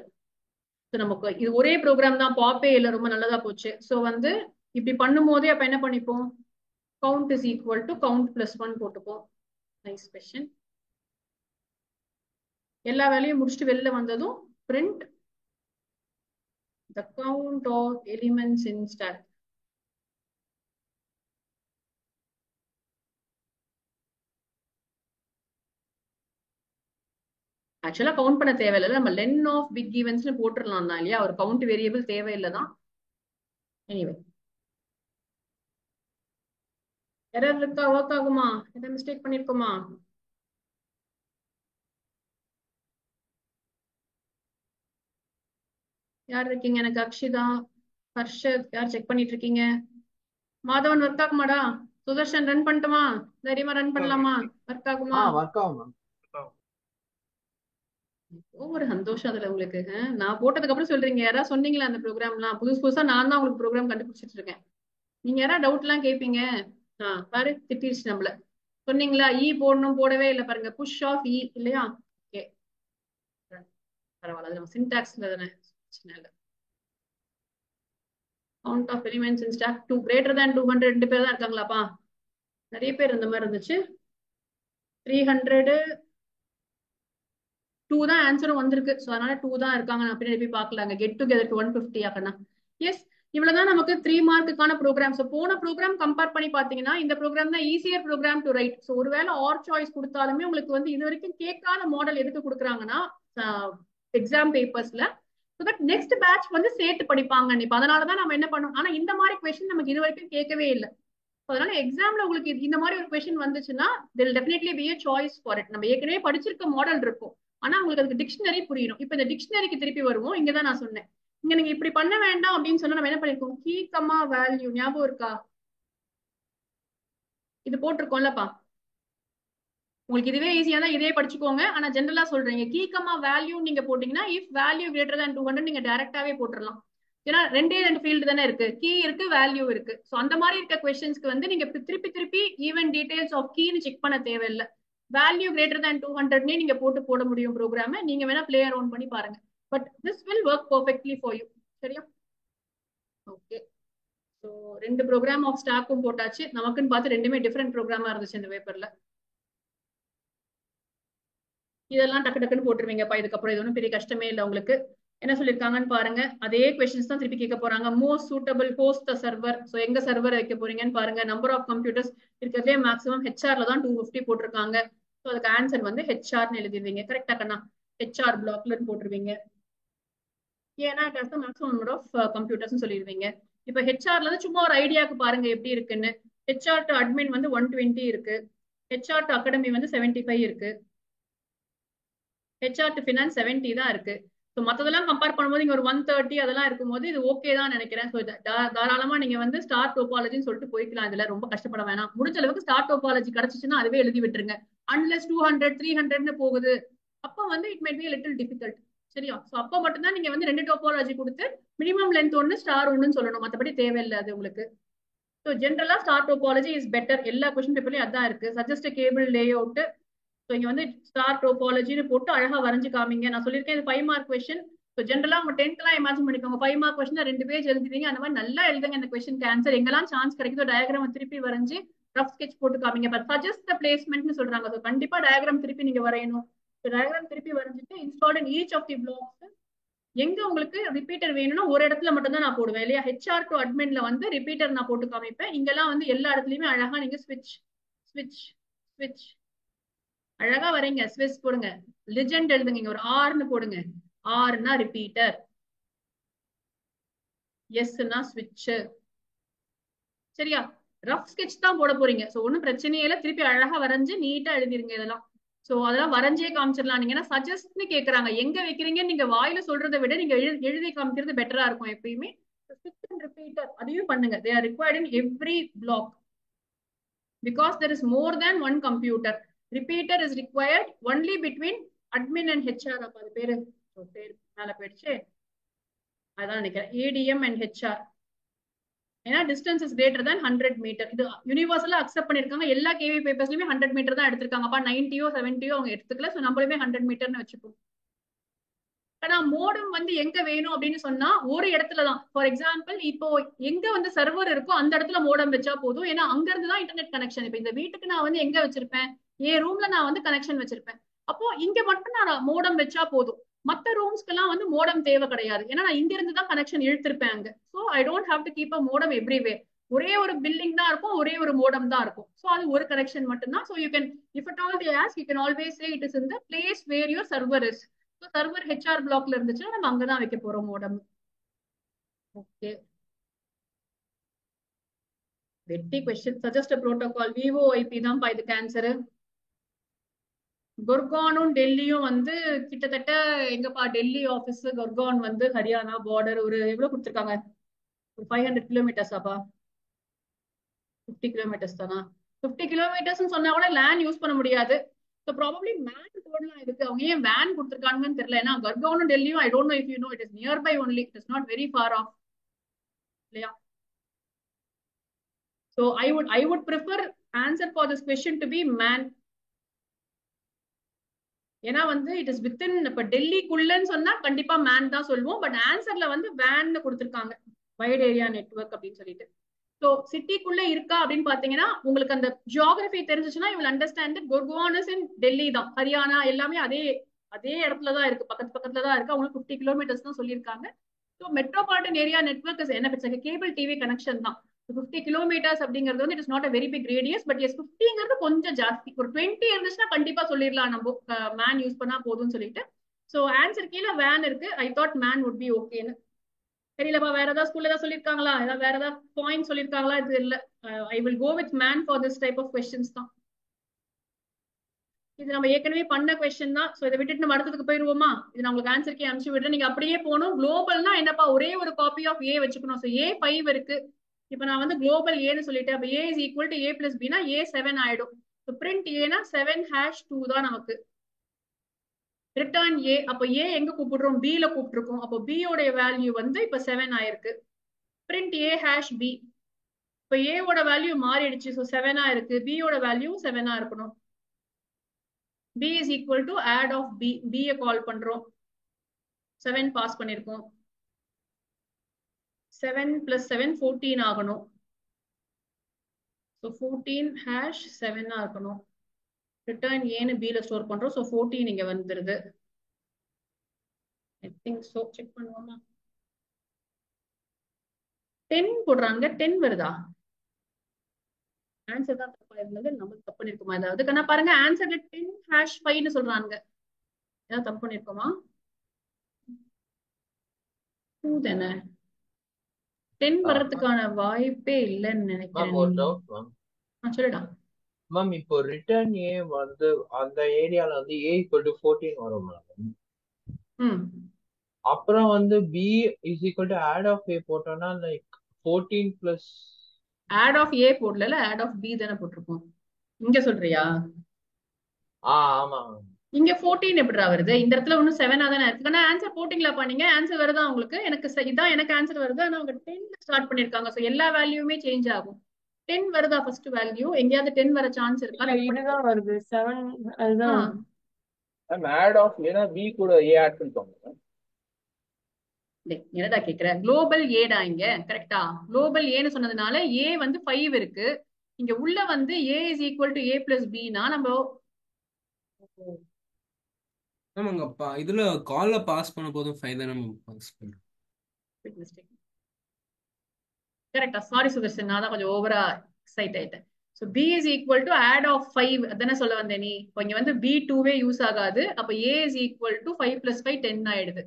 நமக்கு இது ஒரே ப்ரோக்ராம் தான், பாப்பே இல்ல, ரொம்ப நல்லதா போச்சு. சோ வந்து இப்படி பண்ணும் போதே அப்ப என்ன பண்ணிப்போம், count is equal to count +1 போட்டுப்போம். Nice question. எல்லா வேலையும் முடிச்சுட்டு வெளில வந்ததும் print the count of elements in stack. ஆக்சுவலா கவுண்ட் பண்ண தேவையில்லை, நம்ம லென் ஆஃப் பிக் ஈவென்ட்ஸ்னு போட்டுடலாம் தான் இல்லையா, ஒரு கவுண்ட் வேரியபிள் தேவையில்லை தான். எனிவே எரர் இருக்கா, ஒர்க் ஆகுமா, எதாவது மிஸ்டேக் பண்ணிருக்கோமா? யார் இருக்கீங்க? எனக்கு அக்ஷிதா, ஹர்ஷத், யார் செக் பண்ணிட்டு இருக்கீங்க? மாதவன் ஒர்க் ஆகுமாடா? சுதர்ஷன் ரன் பண்ணட்டுமா? தைரியமா ரன் பண்ணலாமா? ஒர்க் ஆகுமா? ஒர்க் ஆகும். ஒரு சந்தோஷம் அதுல உங்களுக்கு. நான் போட்டதுக்கு அப்புறம் சொல்றீங்க. யாராவது சொன்னீங்களா அந்த ப்ரோக்ராம்லாம்? புதுசா நான் தான் உங்களுக்கு ப்ரோக்ராம் கண்டுபிடிச்சிட்டு இருக்கேன். நீங்க யாராவது டவுட் எல்லாம் கேட்பீங்க. பாரு திட்டிருச்சு நம்மள. சொன்னீங்களா ஈ போடணும், போடவே இல்லை பாருங்க. புஷ் ஆஃப் ஈ இல்லையா? ஓகே பரவாயில்ல, அது நம்ம சின்டாக்ஸ்ல தானே, பிரச்சனை இல்லை. Count of elements in stack 2 greater than 200. 2 பேர் தான் இருக்காங்களாப்பா? நிறைய பேர் இந்த மாதிரி இருந்துச்சு. 302 தான் ஆன்சரும் வந்திருக்கு. ஸோ அதனால 2 தான் இருக்காங்க. நான் பின்னாடி போய் பார்க்கலாங்க. Get together 150 ஆக்கண்ணா. எஸ், இவ்வளவுதான் நமக்கு 3 மார்க்குக்கான ப்ரோக்ராம். ஸோ போன ப்ரோக்ராம் கம்பேர் பண்ணி பாத்தீங்கன்னா இந்த ப்ரோக்ராம் தான் easier program to write. So ஒருவேளை ஆர் சாய்ஸ் கொடுத்தாலுமே உங்களுக்கு வந்து இது வரைக்கும் கேட்காத மாடல் எதுக்கு கொடுக்குறாங்கன்னா எக்ஸாம் பேப்பர்ஸ்ல, ஸோ தட் நெக்ஸ்ட் பேட்ச் வந்து சேர்த்து படிப்பாங்க. இப்ப அதனாலதான் நம்ம என்ன பண்ணோம், ஆனா இந்த மாதிரி கொஸ்டின் நமக்கு இது வரைக்கும் கேட்கவே இல்லை. அதனால எக்ஸாம்ல உங்களுக்கு இந்த மாதிரி ஒரு கொஸ்டின் வந்துச்சுன்னா there will definitely be a choice for it. நம்ம ஏற்கனவே படிச்சிருக்க மாடல் இருக்கும், ஆனா உங்களுக்கு அதுக்கு டிக்ஷனரி புரியணும். இப்ப இந்த டிக்ஷனரிக்கு திருப்பி வருவோம். இங்கதான் நான் சொன்னேன், இங்க நீங்க இப்படி பண்ண வேண்டாம் அப்படின்னு சொன்னா நம்ம என்ன பண்ணிருக்கோம், கீ கமா வேல்யூ ஞாபகம் இருக்கா? இது போட்டிருக்கோம்லப்பா. உங்களுக்கு இதுவே ஈஸியா தான் இதே படிச்சுக்கோங்க. ஆனா ஜென்ரலா சொல்றீங்க கீ கமா வேல்யூ நீங்க போட்டீங்கன்னா இஃப் வேல்யூ கிரேட்டர் than 200 நீங்க டைரக்டாவே போட்டுடலாம். ஏன்னா ரெண்டு ஃபீல்டு தானே இருக்கு, கீ இருக்கு வேல்யூ இருக்கு. ஸோ அந்த மாதிரி இருக்க கொஸ்டின்ஸ்க்கு வந்து நீங்க திருப்பி திருப்பி ஈவன் டீடைல்ஸ் ஆஃப் கீன்னு செக் பண்ண தேவையில்லை. வேல்யூ கிரேட்டர் than 200 நீங்க போட முடியும் ப்ரோக்ராம. நீங்க வேணா பிளேயர் ஓன் பண்ணி பாருங்க. But this will work perfectly for you. சரியா? ஓகே. ஸோ 2 ப்ரோக்ராம் ஆஃப் ஸ்டாக்கும் போட்டாச்சு. நமக்குன்னு பார்த்து ரெண்டுமே டிஃப்ரெண்ட் ப்ரோக்ராமா இருந்துச்சு இந்த பேப்பர்ல. இதெல்லாம் டக்கு டக்குன்னு போட்டுருவீங்கப்பா. இதுக்கப்புறம் இது ஒன்றும் பெரிய கஷ்டமே இல்லை உங்களுக்கு. என்ன சொல்லியிருக்காங்கன்னு பாருங்க. அதே கொஸ்டின்ஸ் தான் திருப்பி கேட்க போறாங்க. மோஸ்ட் சூட்டபிள் ஹோஸ்ட் த சர்வர். ஸோ எங்க சர்வர் வைக்க போறீங்கன்னு பாருங்க. நம்பர் ஆஃப் கம்ப்யூட்டர்ஸ் இருக்கிறதே மேக்ஸிமம் ஹெச்ஆர்ல தான் 250 போட்டிருக்காங்க. ஸோ அதுக்கு ஆன்சர் வந்து ஹெச்ஆர்னு எழுதிருவீங்க. கரெக்டா கண்ணா? ஹெச்ஆர் பிளாக்ல போட்டுருவீங்க. ஏன்னா மேக்ஸிமம் நம்பர் ஆஃப் கம்ப்யூட்டர்ஸ் சொல்லிடுவீங்க. இப்ப ஹெச்ஆர்ல இருந்து சும்மா ஒரு ஐடியாவுக்கு பாருங்க எப்படி இருக்குன்னு. ஹெச்ஆர் டு அட்மின் வந்து 120 இருக்கு. ஹெச்ஆர் டு அகாடமி வந்து 75 இருக்கு. ஹெச்ஆர் டு ஃபினான்ஸ் 70 தான் இருக்கு. ஸோ மற்றதெல்லாம் கம்பேர் பண்ணும்போது இங்க ஒரு 130 அதெல்லாம் இருக்கும்போது இது ஓகே தான் நினைக்கிறேன். ஸோ தாராளமா நீங்க வந்து ஸ்டார் டோபாலஜின்னு சொல்லிட்டு போய்க்கலாம். இதுல ரொம்ப கஷ்டப்பட வேணாம். முடிஞ்ச அளவுக்கு ஸ்டார் டோபாலஜி கிடைச்சிச்சுன்னா அதுவே எழுதி விட்டுருங்க. அன்லெஸ் 200 300ன்னு போகுது அப்ப வந்து it might be little difficult. சரியா? ஸோ அப்போ மட்டும்தான் நீங்க வந்து 2 டோபாலஜி கொடுத்து மினிமம் லென்த் ஒன்னு ஸ்டார் ஒன்னு சொல்லணும். மற்றபடி தேவையில்லை அது உங்களுக்கு. ஸோ ஜென்ரலா ஸ்டார் டோபாலஜி இஸ் பெட்டர். எல்லா கொஸ்டின் பேப்பர்லயும் அதான் இருக்கு. Suggest cable lay out. So இங்க வந்து ஸ்டார் டோபாலஜின்னு போட்டு அழகா வரைஞ்சு காமிங்க. நான் சொல்லியிருக்கேன் இது 5 மார்க் கொஸ்டின். ஸோ ஜென்ரலா உங்க 10th எல்லாம் இமேஜின் பண்ணிக்கோங்க. 5 மார்க் கொஸ்டின் 2 பேஜ் எழுதிட்டீங்க. அந்த மாதிரி நல்லா எழுதுங்க இந்த கொஸ்டின் ஆன்சர். எங்கெல்லாம் சான்ஸ் கிடைக்குதோ டயக்ராம் திருப்பி வரைஞ்சு ரஃப் ஸ்கெட்ச் போட்டு காமிங்க. பட் சஜஸ்ட் த பிளேஸ்மெண்ட்னு சொல்றாங்க. ஸோ கண்டிப்பா டயக்ராம் திருப்பி நீங்க வரையணும். ஸோ டயக்ராம் திருப்பி வரைஞ்சிட்டு installed in each of the blocks. எங்க உங்களுக்கு ரிப்பீட்டர் வேணும்னா ஒரு இடத்துல மட்டும் தான் நான் போடுவேன் இல்லையா? ஹெச்ஆர் டு அட்மின்ல வந்து ரிப்பீட்டர் நான் போட்டு காமிப்பேன். இங்கெல்லாம் வந்து எல்லா இடத்துலயுமே அழகா நீங்க ஸ்விட்ச் ஸ்விட்ச் ஸ்விட்ச் அழகா வரீங்க. ஸ்விட்ச் போடுங்க. லிஜெண்ட் எழுதுங்க. இங்க ஒரு ஆர்னு போடுங்க. ஆர்னா ரிப்பீட்டர், எஸ்னா ஸ்விட்ச். சரியா? ரஃப் ஸ்கெட்ச் தான் போட போறீங்க. ஸோ ஒன்னும் பிரச்சனையே இல்லை. திருப்பி அழகா வரைஞ்சு நீட்டா எழுதிருங்க இதெல்லாம். ஸோ அதெல்லாம் வரைஞ்சே காமிச்சிடலாம். நீங்க ஏன்னா சஜஸ்ட்னு கேட்கறாங்க. எங்க வைக்கிறீங்கன்னு நீங்க வாயில சொல்றதை விட நீங்க எழுதி காமிக்கிறது பெட்டரா இருக்கும் எப்பயுமே. ஸ்விட்ச் அண்ட் ரிப்பீட்டர் அதையும் பண்ணுங்க. They are required in every block because there is more than one computer. Repeater is required only between admin and HR. அப்ப அது பேரு மேல போயிடுச்சு. அதான் நினைக்கிறேன் ADM and HR. ஏன்னா distance is greater than 100 meter. இது யூனிவர்சலா அக்செப்ட் பண்ணிருக்காங்க. எல்லா கேவி பேப்பர்ஸ்லயுமே 100 மீட்டர் தான் எடுத்திருக்காங்க. அப்ப 90யோ 70யோ அவங்க எடுத்துக்கல. ஸோ நம்மளுமே 100 மீட்டர்னு வச்சுப்போம். ஆனா மோடம் வந்து எங்க வேணும் அப்படின்னு சொன்னா ஒரு இடத்துலதான். ஃபார் எக்ஸாம்பிள் இப்போ எங்க வந்து சர்வர் இருக்கோ அந்த இடத்துல மோடம் வச்சா போதும். ஏன்னா அங்க இருந்துதான் இன்டர்நெட் கனெக்ஷன். இப்ப இந்த வீட்டுக்கு நான் வந்து எங்க வச்சிருப்பேன், என் ரூம்ல நான் வந்து கனெக்ஷன் வச்சிருப்பேன். அப்போ இங்க மட்டும் நான் மோடம் வச்சா போதும். மத்த ரூம்ஸ்க்கு எல்லாம் வந்து மோடம் தேவை கிடையாது. ஏன்னா நான் இங்க இருந்து தான் கனெக்ஷன் இழுத்திருப்பேன் அங்க. So I don't have to keep a modem everywhere. ஒரே ஒரு பில்டிங் தான் இருக்கும், ஒரே ஒரு மோடம் தான் இருக்கும். ஸோ அது ஒரு கனெக்ஷன் மட்டும்தான். So you can if at all they ask you can always say it is in the place where your server is. So server HR பிளாக்ல இருந்துச்சுன்னா நம்ம அங்கதான் வைக்க போறோம் மோடம். ஓகே. வெட்டி கொஸ்டின். சஜஸ்ட் புரோட்டோகால் VoIP தான்ப்பா இதுக்கு ஆன்சரு. குர்கானும் டெல்லியும் வந்து கிட்டத்தட்ட எங்கப்பா டெல்லி ஆபீஸ் குர்கான் வந்து ஹரியானா பார்டர் ஒரு எவ்வளவு கொடுத்துருக்காங்க, ஒரு 500 கிலோமீட்டர்ஸாப்பா? 50 கிலோமீட்டர்ஸ் தானா? 50 கிலோமீட்டர்ஸ் சொன்னா கூட லேண்ட் யூஸ் பண்ண முடியாது. ஸோ ப்ராபப்ளி மேன் போடலாம் இதுக்கு. அவங்க ஏன் வேன் கொடுத்துருக்காங்கன்னு தெரியல. ஏன்னா குர்கானும் டெல்லியும் I don't know if you know it is nearby only. It is not very far off இல்லையா? So I would prefer answer for this question to be man. ஏன்னா வந்து இட் இஸ் வித்தின். இப்ப டெல்லிக்குள்ளன்னு சொன்னா கண்டிப்பா மேன் தான் சொல்லுவோம். But ஆன்சர்ல வந்து van கொடுத்துருக்காங்க, வைட் ஏரியா நெட்வொர்க் அப்படின்னு சொல்லிட்டு. ஸோ சிட்டிக்குள்ள இருக்கா அப்படின்னு பாத்தீங்கன்னா உங்களுக்கு அந்த ஜியோகிரபி தெரிஞ்சிச்சுன்னா you will understand that Gurgaon is in Delhi தான். ஹரியானா எல்லாமே அதே இடத்துல தான் இருக்கு, பக்கத்துல தான் இருக்கு. அவங்களுக்கு 50 கிலோமீட்டர்ஸ் தான் சொல்லியிருக்காங்க. So metropolitan area network is என்ன பிரச்சனை கேபிள் டிவி கனெக்ஷன் தான் 50 கிலோமீட்டர்ஸ் அப்படிங்கிறது வந்து it is not a very big radius but yes 50ங்கிறது கொஞ்சம் ஜாஸ்தி ஒரு 20 இருந்துச்சுன்னா கண்டிப்பா சொல்லிடலாம் நம்ம மேன் யூஸ் பண்ணா போதும்னு சொல்லிட்டு ஸோ ஆன்சர் கீழே வேன் இருக்கு I thought man would be ஓகேன்னு தெரியலப்பா வேற ஏதாவது ஸ்கூல்ல ஏதாவது சொல்லியிருக்காங்களா ஏதாவது வேற ஏதாவது பாயிண்ட் சொல்லியிருக்காங்களா இது இல்ல I will go with MAN for this type of questions தான் இது நம்ம ஏற்கனவே பண்ண கொஸ்டின் தான் ஸோ இதை விட்டுட்டு நம்ம அடுத்ததுக்கு போயிருவோமா இது நான் உங்களுக்கு ஆன்சருக்கே அனுப்பிச்சு விடுறேன் நீங்க அப்படியே போகணும் குளோபல்னா என்னப்பா ஒரே ஒரு காப்பி ஆஃப் ஏ வச்சுக்கணும் ஸோ ஏ 5 இருக்கு இப்போ நான் வந்து குளோபல் ஏன்னு சொல்லிட்டேன் அப்போ A is equal to A plus பினா ஏ 7 ஆயிடும் ஸோ பிரிண்ட் ஏனா 7#2 தான் நமக்கு ரிட்டர்ன் ஏ அப்போ ஏ எங்க கூப்பிடுறோம் பி ல கூப்பிட்டுருக்கோம் அப்போ பி உடைய வேல்யூ வந்து இப்போ 7 ஆயிருக்கு பிரிண்ட் ஏ ஹேஷ் பி இப்போ ஏ ஓட வேல்யூ மாறிடுச்சு ஸோ 7 இருக்கு பி ஓட வேல்யூ 7 இருக்கணும் b is equal to add of b b கால் பண்றோம் 7 பாஸ் பண்ணிருக்கோம் 7 plus 7 14 ஆகணும் so 14#7 இருக்கணும் ரிட்டர்ன் ஏன்னு b ல ஸ்டோர் பண்றோம் so 14 இங்க வந்துருது I think so செக் பண்ணுவோமா 10 போடுறாங்க 10 வருதா ஆன்சர் தான் தப்பா இருந்தது நம்ம தப்பு பண்ணிருக்கோமா ஏதாவது கண்ணா பாருங்க ஆன்சர்ல 10#5 சொல்றாங்க ஏதாவது தப்பு பண்ணிருக்கோமா 2 தானே 10 வர்றதுக்கான வாய்ப்பே இல்லைன்னு நினைக்கிறேன் சொல்லுடா மேம் இப்போ ரிட்டர்ன் ஏ வந்து அந்த ஏரியால வந்து a = 14 வரும் மேம் அப்புறம் வந்து b = add of a போட்டோம்னா லைக் 14 plus ஆட் ஆஃப் ஏ போடல ஆட் ஆஃப் பி தானே போட்டிருக்கோம் இங்க சொல்றியா ஆமா இங்க 14 எப்படிடா வருது இந்த இடத்துல ஒன்னும் 7 தானே இருக்கு ஆனா ஆன்சர் போட்டிங்களா நீங்க ஆன்சர் வருதா உங்களுக்கு எனக்கு இதான் எனக்கு ஆன்சர் வருது ஆனா அவங்க 10 ஸ்டார்ட் பண்ணிருக்காங்க சோ எல்லா வேல்யூமே சேஞ்ச் ஆகும் 10 வருதா ஃபர்ஸ்ட் வேல்யூ எங்கயாவது 10 வர சான்ஸ் இருக்கா இதுதான் வருது 7 அதுதான் மேம் ஆட் ஆஃப் ஏனா b கூட a ஆட் பண்ணிட்டோம் என்னடா கேக்குற குளோபல் ஏடா இங்க கரெக்டா குளோபல் ஏன்னு சொன்னதுனால ஏ வந்து 5 இருக்கு இங்க உள்ள வந்து a is equal to a plus b னா நம்ம ஆமாங்கப்பா இதுல கால்ல பாஸ் பண்ண போதும் 5 தானே பாஸ் பண்றோம் கரெக்டா சாரி சுதர்ஷன் நான் தான் கொஞ்சம் ஓவரா எக்ஸைட் ஆயிட்டேன் so b is equal to add of 5 அதானே சொல்ல வந்தேன் நீ இப்போ இங்க வந்து b2வே யூஸ் ஆகாது அப்ப a is equal to 5 plus 5 10 ஆயிடுது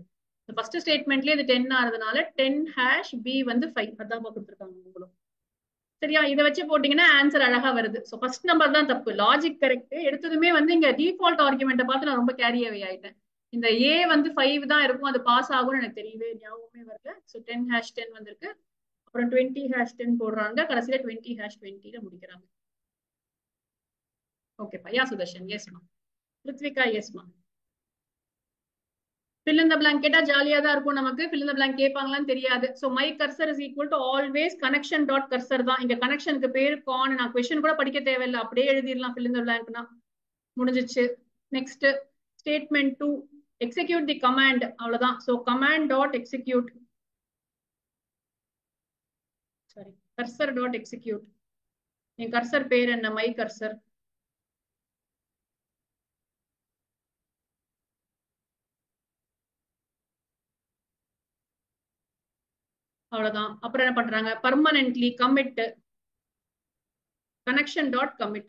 ஃபர்ஸ்ட் ஸ்டேட்மெண்ட்லயே இது 10 ஆறதுனால 10#b வந்து 5 அதான் கொடுத்துருக்காங்க உங்களும் சரியா இதை வச்சு போட்டீங்கன்னா ஆன்சர் அழகா வருது ஸோ ஃபர்ஸ்ட் நம்பர் தான் தப்பு லாஜிக் கரெக்ட் எடுத்ததுமே வந்து இங்க டிஃபால்ட் ஆர்குமெண்ட்டை பார்த்து நான் ரொம்ப கேரியாவே ஆயிட்டேன் இந்த ஏ வந்து 5 தான் இருக்கும் அது பாஸ் ஆகும்னு எனக்கு தெரியவே ஞாபகமே வரல ஸோ 10#10 வந்திருக்கு அப்புறம் 20#10 போடுறாங்க கடைசியில 20#20 முடிக்கிறாங்க ஓகேப்பா யா Sudarshan எஸ்மா Rithvika எஸ்மா fill in the blank கேட்டா ஜாலியா தான் இருக்கும் நமக்கு fill in the blank கேட்பாங்களான்னு தெரியாது so my cursor is equal to always connection dot cursor தான் இங்க கனெக்ஷனுக்கு பேர் con நான் क्वेश्चन கூட படிக்க தேவையில்லை அப்படியே எழுதிடலாம் fill in the blankனா முடிஞ்சிச்சு next statement 2 execute the command அவ்வளவுதான் so command dot execute sorry cursor dot execute என் cursor பேர் என்ன my cursor அவ்வளவுதான் அப்புறம் என்ன பண்றாங்க permanently commit connection dot commit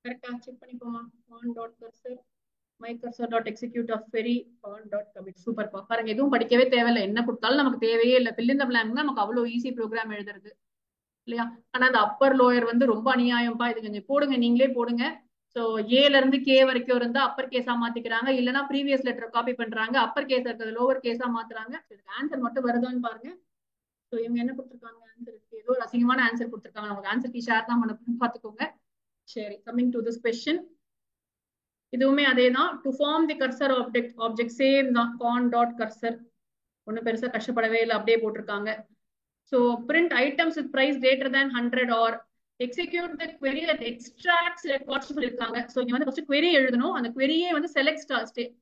கரெக்டா check பண்ணிக்கோமா on dot cursor my cursor dot execute of query on dot commit super பாருங்க எதுவும் படிக்கவே தேவையில்லை என்ன கொடுத்தாலும் நமக்கு தேவையே இல்லை fill in the blank நமக்கு அவ்வளவு ஈஸி ப்ரோக்ராம் எழுதுறது இல்லையா ஆனா அந்த அப்பர் லோயர் வந்து ரொம்ப அநியாயம்பா இது கொஞ்சம் போடுங்க நீங்களே போடுங்க சோ ஏல இருந்து கே வரைக்கும் இருந்தா அப்பர் கேஸா மாத்திக்கிறாங்க இல்லைன்னா ப்ரீவியஸ் லெட்டர் காப்பி பண்றாங்க அப்பர் கேஸ் இருக்கிறது லோவர் கேஸா மாத்துறாங்க ஆன்சர் மட்டும் வருதான்னு பாருங்க சோ இவங்க என்ன கொடுத்துருக்காங்க ஆன்சருக்கு ஏதோ ஒரு அசிங்கமான ஆன்சர் கொடுத்துருக்காங்க நமக்கு ஆன்சருக்கு ஷேர் தான் பண்ண பாத்துக்கோங்க சரி கம்மிங் டு திஸ் கொஸ்டின் இதுவுமே அதே தான் to form the cursor object same தான் con டாட் கர்சர் ஒன்னும் பெருசா கஷ்டப்படவே இல்லை அப்படியே போட்டிருக்காங்க so print items with price greater than 100 or execute the query that extracts records சொல்லிருக்காங்க சோ இங்க வந்து ஃபர்ஸ்ட் query எழுதணும் அந்த queryயே வந்து select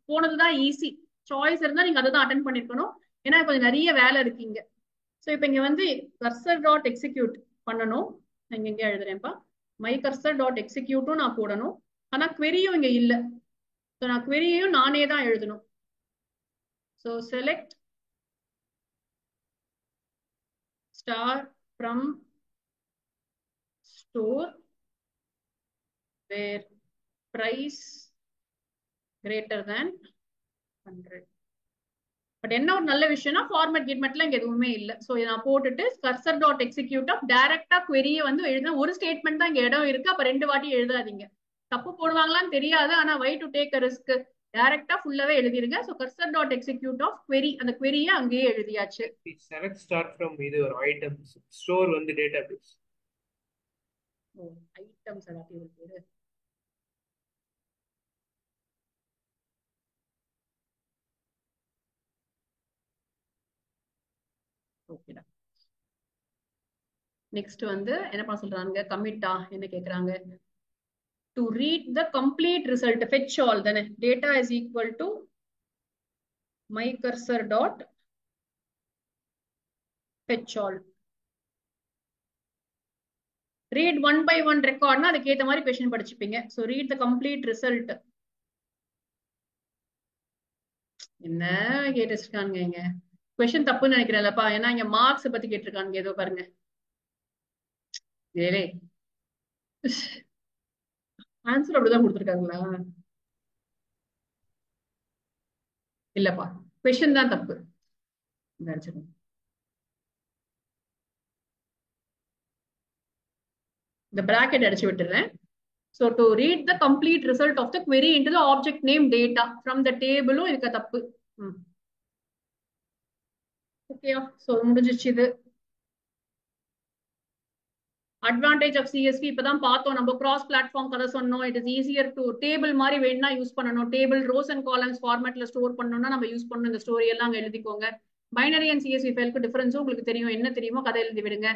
போனதுதான் ஈஸி சாய்ஸ் இருந்தா நீங்க அதை தான் அட்டெண்ட் பண்ணிருக்கணும் ஏன்னா கொஞ்சம் நிறைய வேலை இருக்கீங்க சோ இப்போ இங்க வந்து cursor dot execute பண்ணணும் நான் இங்க எழுதுறேன்ப்பா my cursor dot execute நான் போடணும் ஆனா queryயும் இங்க இல்ல சோ நான் queryயும் நானே தான் எழுதணும் So select star from store where price greater than 100. But என்ன ஒரு நல்ல விஷயம்னா ஃபார்மேட் கிட்மெட்லாம் இங்க எதுவுமே இல்ல. சோ நான் போட்டுட்டு கர்சர் டாட் எக்ஸிக்யூட் ஆஃப் டைரக்டா query-ய வந்து எழுத ஒரு ஸ்டேட்மெண்ட் தான் இங்க இடம் இருக்கு. அப்ப 2 வாட்டி எழுதாதீங்க. தப்பு போடுவாங்களான்னு தெரியாது. ஆனா why to take a risk, டைரக்டா ஃபுல்லாவே எழுதிருங்க. So cursor dot execute of query, அந்த query-ய அங்கேயே எழுதியாச்சு. செலக்ட் ஸ்டார்ட் ஃப்ரம் இது ஒரு ஐட்டம்ஸ் ஸ்டோர் வந்து டேட்டாபேஸ். ஓ ஐட்டம்ஸ் எல்லாத்தையும் பேரு. ஓகேடா. நெக்ஸ்ட் வந்து என்ன சொல்றாங்க, கமிட்டா என்ன கேக்குறாங்க, to read the complete result fetch all then data is equal to my cursor dot fetch all. read one by one record na adukku ஏத்த மாதிரி question படிச்சுப்பீங்க. so read the complete result. என்ன கேட்டிருக்காங்க இங்க, கொஸ்டின் தப்புன்னு நினைக்கிறேன்லப்பா. ஏன்னா இங்க marks பத்தி கேட்டிருக்காங்க ஏதோ பாருங்க. ஏலே ஆன்சர் அப்படிதான் கொடுத்துருக்காங்களா? இல்லப்பா, கொஸ்டின் தான் தப்பு. இந்த பிராக்கெட் அடிச்சு விட்டுறேன். So to read the complete result of the query into the object name data from the table இருக்க தப்பு. ஓகேயா? சோ முடிஞ்சிச்சு இது. அட்வான்டேஜ் ஆஃப் சிஎஸ்வி இப்பதான் பார்த்தோம். நம்ம கிராஸ் பிளாட்ஃபார்ம் கதை சொன்னோம். It is easier to table மாதிரி வேணும்னா யூஸ் பண்ணணும். டேபிள் ரோஸ் அண்ட் காலம்ஸ் ஃபார்மேட்ல ஸ்டோர் பண்ணணும்னா நம்ம யூஸ் பண்ணணும். இந்த ஸ்டோரி எல்லாம் அங்க எழுதிக்கோங்க. பைனரி அண்ட் சிஎஸ்வி ஃபைலுக்கு டிஃபரன்ஸும் உங்களுக்கு தெரியும். என்ன தெரியுமோ கதை எழுதி விடுங்க.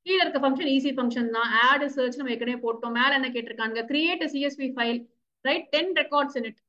கீழே இருக்க ஃபங்க்ஷன் ஈஸி ஃபங்க்ஷன் தான். ஆட் சர்ச் நம்ம ஏற்கனவே போட்டோம். மேல என்ன கேட்டிருக்காங்க, create CSV file, write 10 records in it,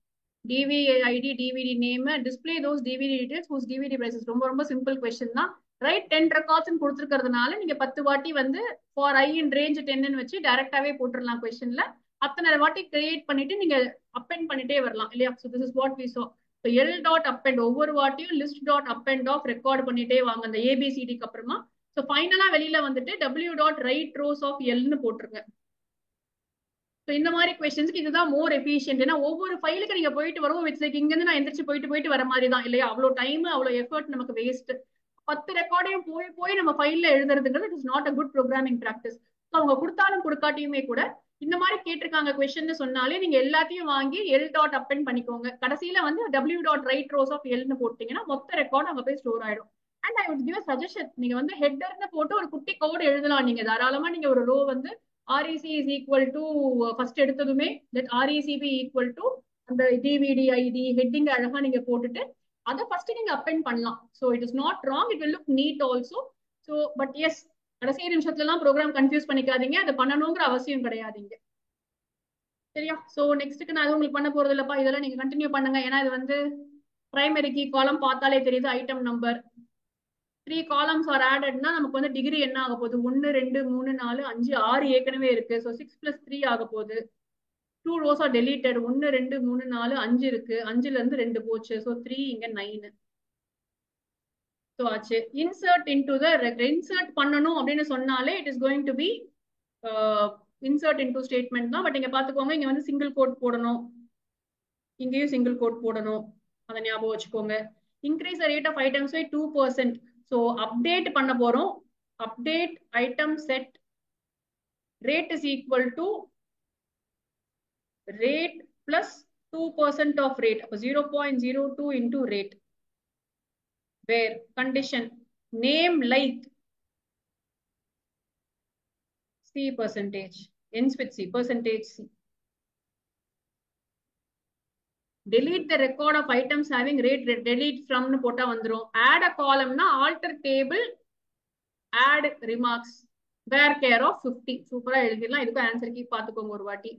DVD, DVD name, display those DVD details whose DVD prices. ரொம்ப ரொம்ப சிம்பிள் கொஸ்டின் தான். ரைட் 10 ரெக்கார்ட்ஸ் கொடுத்துருக்கிறதுனால நீங்க 10 வாட்டி வந்து ஃபார் ஐ இன் ரேஞ்ச் 10 வச்சு டைரக்டாவே போட்டுடலாம் கொஸ்டின்ல. அத்தனை வாட்டி கிரியேட் பண்ணிட்டு நீங்க அப்பெண்ட் பண்ணிட்டே வரலாம் இல்லையா? So this is what we saw. So L dot append ஒவ்வொரு வாட்டியும் list dot append of record பண்ணிட்டே வாங்க அந்த ABCDக்கு அப்புறமா. ஸோ ஃபைனலா வெளியில வந்துட்டு W dot write rows of Lன்னு போட்டுருங்க. ஸோ இந்த மாதிரி கொஸ்டின்ஸ்க்கு இதுதான் மோர் எஃபிஷியன்ட். ஏன்னா ஒவ்வொரு ஃபைலுக்கு நீங்க போயிட்டு வரும், இட்ஸ் லைக் இங்க இருந்து நான் எந்திரிச்சு போயிட்டு வர மாதிரி தான் இல்லையா? அவ்வளோ டைம் அவ்வளோ எஃபர்ட் நமக்கு வேஸ்ட். 10 ரெக்கார்டையும் போய் நம்ம ஃபைல்ல எழுதுறதுங்கிறது it is not a good programming practice. So அவங்க கொடுத்தாலும் கொடுக்காட்டியுமே கூட இந்த மாதிரி கேட்டிருக்காங்க கொஸ்டின் சொன்னாலே நீங்க எல்லாத்தையும் வாங்கி L டாட் அப்பெண்ட் பண்ணிக்கோங்க. கடைசியில வந்து W dot write rows of Lன்னு போட்டீங்கன்னா மொத்த ரெக்கார்டு அங்க போய் ஸ்டோர் ஆயிடும். And I would give a suggestion, நீங்க வந்து ஹெட்டர்னு போட்டு ஒரு குட்டி கோடு எழுதலாம். நீங்க தாராளமா நீங்க ஒரு ரோ வந்து REC is equal to first எடுத்ததுமே that RECB equal to அந்த DVD ID heading அழகா நீங்க போட்டுட்டு அதை ஃபர்ஸ்ட் நீங்க அப்பெண்ட் பண்ணலாம். So it is not wrong, it will look neat also. So but yes கடைசி நிமிஷத்துல எல்லாம் ப்ரோக்ராம் கன்ஃபியூஸ் பண்ணிக்காதீங்க. அதை பண்ணணுங்கிற அவசியம் கிடையாதுங்க. சரியா? ஸோ நெக்ஸ்ட்டுக்கு நான் உங்களுக்கு பண்ண போறது இல்லப்பா. இதெல்லாம் நீங்க கண்டினியூ பண்ணுங்க. ஏன்னா இது வந்து பிரைமரி கீ காலம் பார்த்தாலே தெரியுது. ஐட்டம் நம்பர் 3 columns are addedனா நமக்கு வந்து டிகிரி என்ன ஆக போகுது, 1 2 3 4 5 6 ஏற்கனவே இருக்கு. ஸோ 6 + 3 ஆக போகுது. 2 rows are deleted. 1 2 3 4 5 இருக்கு. 5ல இருந்து 2 போச்சு. ஸோ 3 இங்க 9. ஸோ ஆச்சு. இன்சர்ட் இன்டு த இன்சர்ட் பண்ணணும் அப்படின்னு சொன்னாலே it is going to be insert into statement தான். பட் இங்க பாத்துக்கோங்க, இங்க வந்து சிங்கிள் கோட் போடணும், இங்கேயும் சிங்கிள் கோட் போடணும். அதை ஞாபகம் வச்சுக்கோங்க. Increase the rate of items by 2%. So update பண்ண போறோம். Update item set rate is equal to rate plus 2% of rate. அப்போ 0.02 into rate. Where condition name like C percentage ends with C percentage C. delete the record of items having rate delete from னு போட்டா வந்துரும். add a column னா alter table add remarks where care of 50. சூப்பரா எழுதிடலாம். இதுக்கு answer key பாத்துக்கோங்க ஒரு வாட்டி.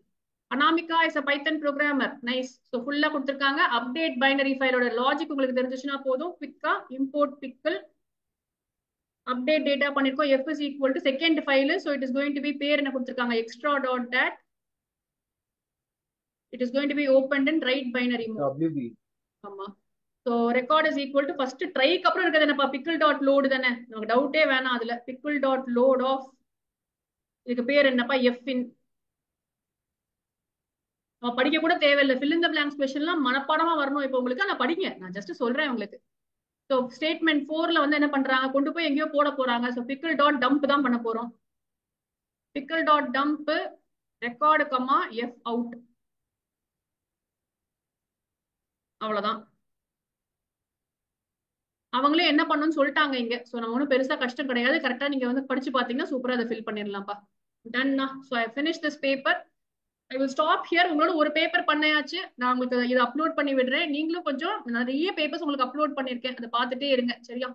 Anamika is a Python programmer. Nice. So ஃபுல்லா கொடுத்துருக்காங்க. அப்டேட் பைனரி ஃபைலோட லாஜிக் உங்களுக்கு தெரிஞ்சிச்சுன்னா போதும். குவிக்கா இம்போர்ட் பிக்கல் அப்டேட் டேட்டா பண்ணிருக்கோம். F is equal to second file. So it is going to be பேர் என்ன கொடுத்துருக்காங்க, extra dot dat. It is going to be opened in write binary mode. WB. ஆமா. So record is equal to first ட்ரைக்கு அப்புறம் இருக்கிறது என்னப்பா pickle dot load தானே, நமக்கு டவுட்டே வேணாம் அதுல. பிக்கிள் டாட் லோட் ஆஃப், இதுக்கு பேர் என்னப்பா, எஃப் இன். நம்ம படிக்க கூட தேவையில்லை, ஃபில் இன் த பிளாங்க்ஸ் கொஸ்டின்லாம் மனப்பாடமா வரணும் இப்போ உங்களுக்கு. நான் படிங்க, நான் ஜஸ்ட் சொல்றேன் உங்களுக்கு. ஸோ ஸ்டேட்மெண்ட் 4ல வந்து என்ன பண்றாங்க, கொண்டு போய் எங்கேயோ போட போறாங்க. ஸோ பிக்கிள் டாட் டம்ப் தான் பண்ண போறோம். Pickle dot dump record comma F out, அவ்வளவுதான். அவங்களே என்ன பண்ணணும்னு சொல்லிட்டாங்க இங்க. ஸோ நம்ம ஒன்றும் பெருசா கஷ்டம் கிடையாது. கரெக்டா நீங்க வந்து படிச்சு பாத்தீங்கன்னா சூப்பரா அதை ஃபில் பண்ணிடலாம்ப்பா. டன்னா. So I finish this paper. I will stop here. உங்களோட ஒரு பேப்பர் பண்ணாச்சு, நான் உங்களுக்கு இதை அப்லோட் பண்ணி விடுறேன். நீங்களும் கொஞ்சம் நிறைய பேப்பர்ஸ் உங்களுக்கு அப்லோட் பண்ணிருக்கேன், அதை பார்த்துட்டே இருங்க சரியா.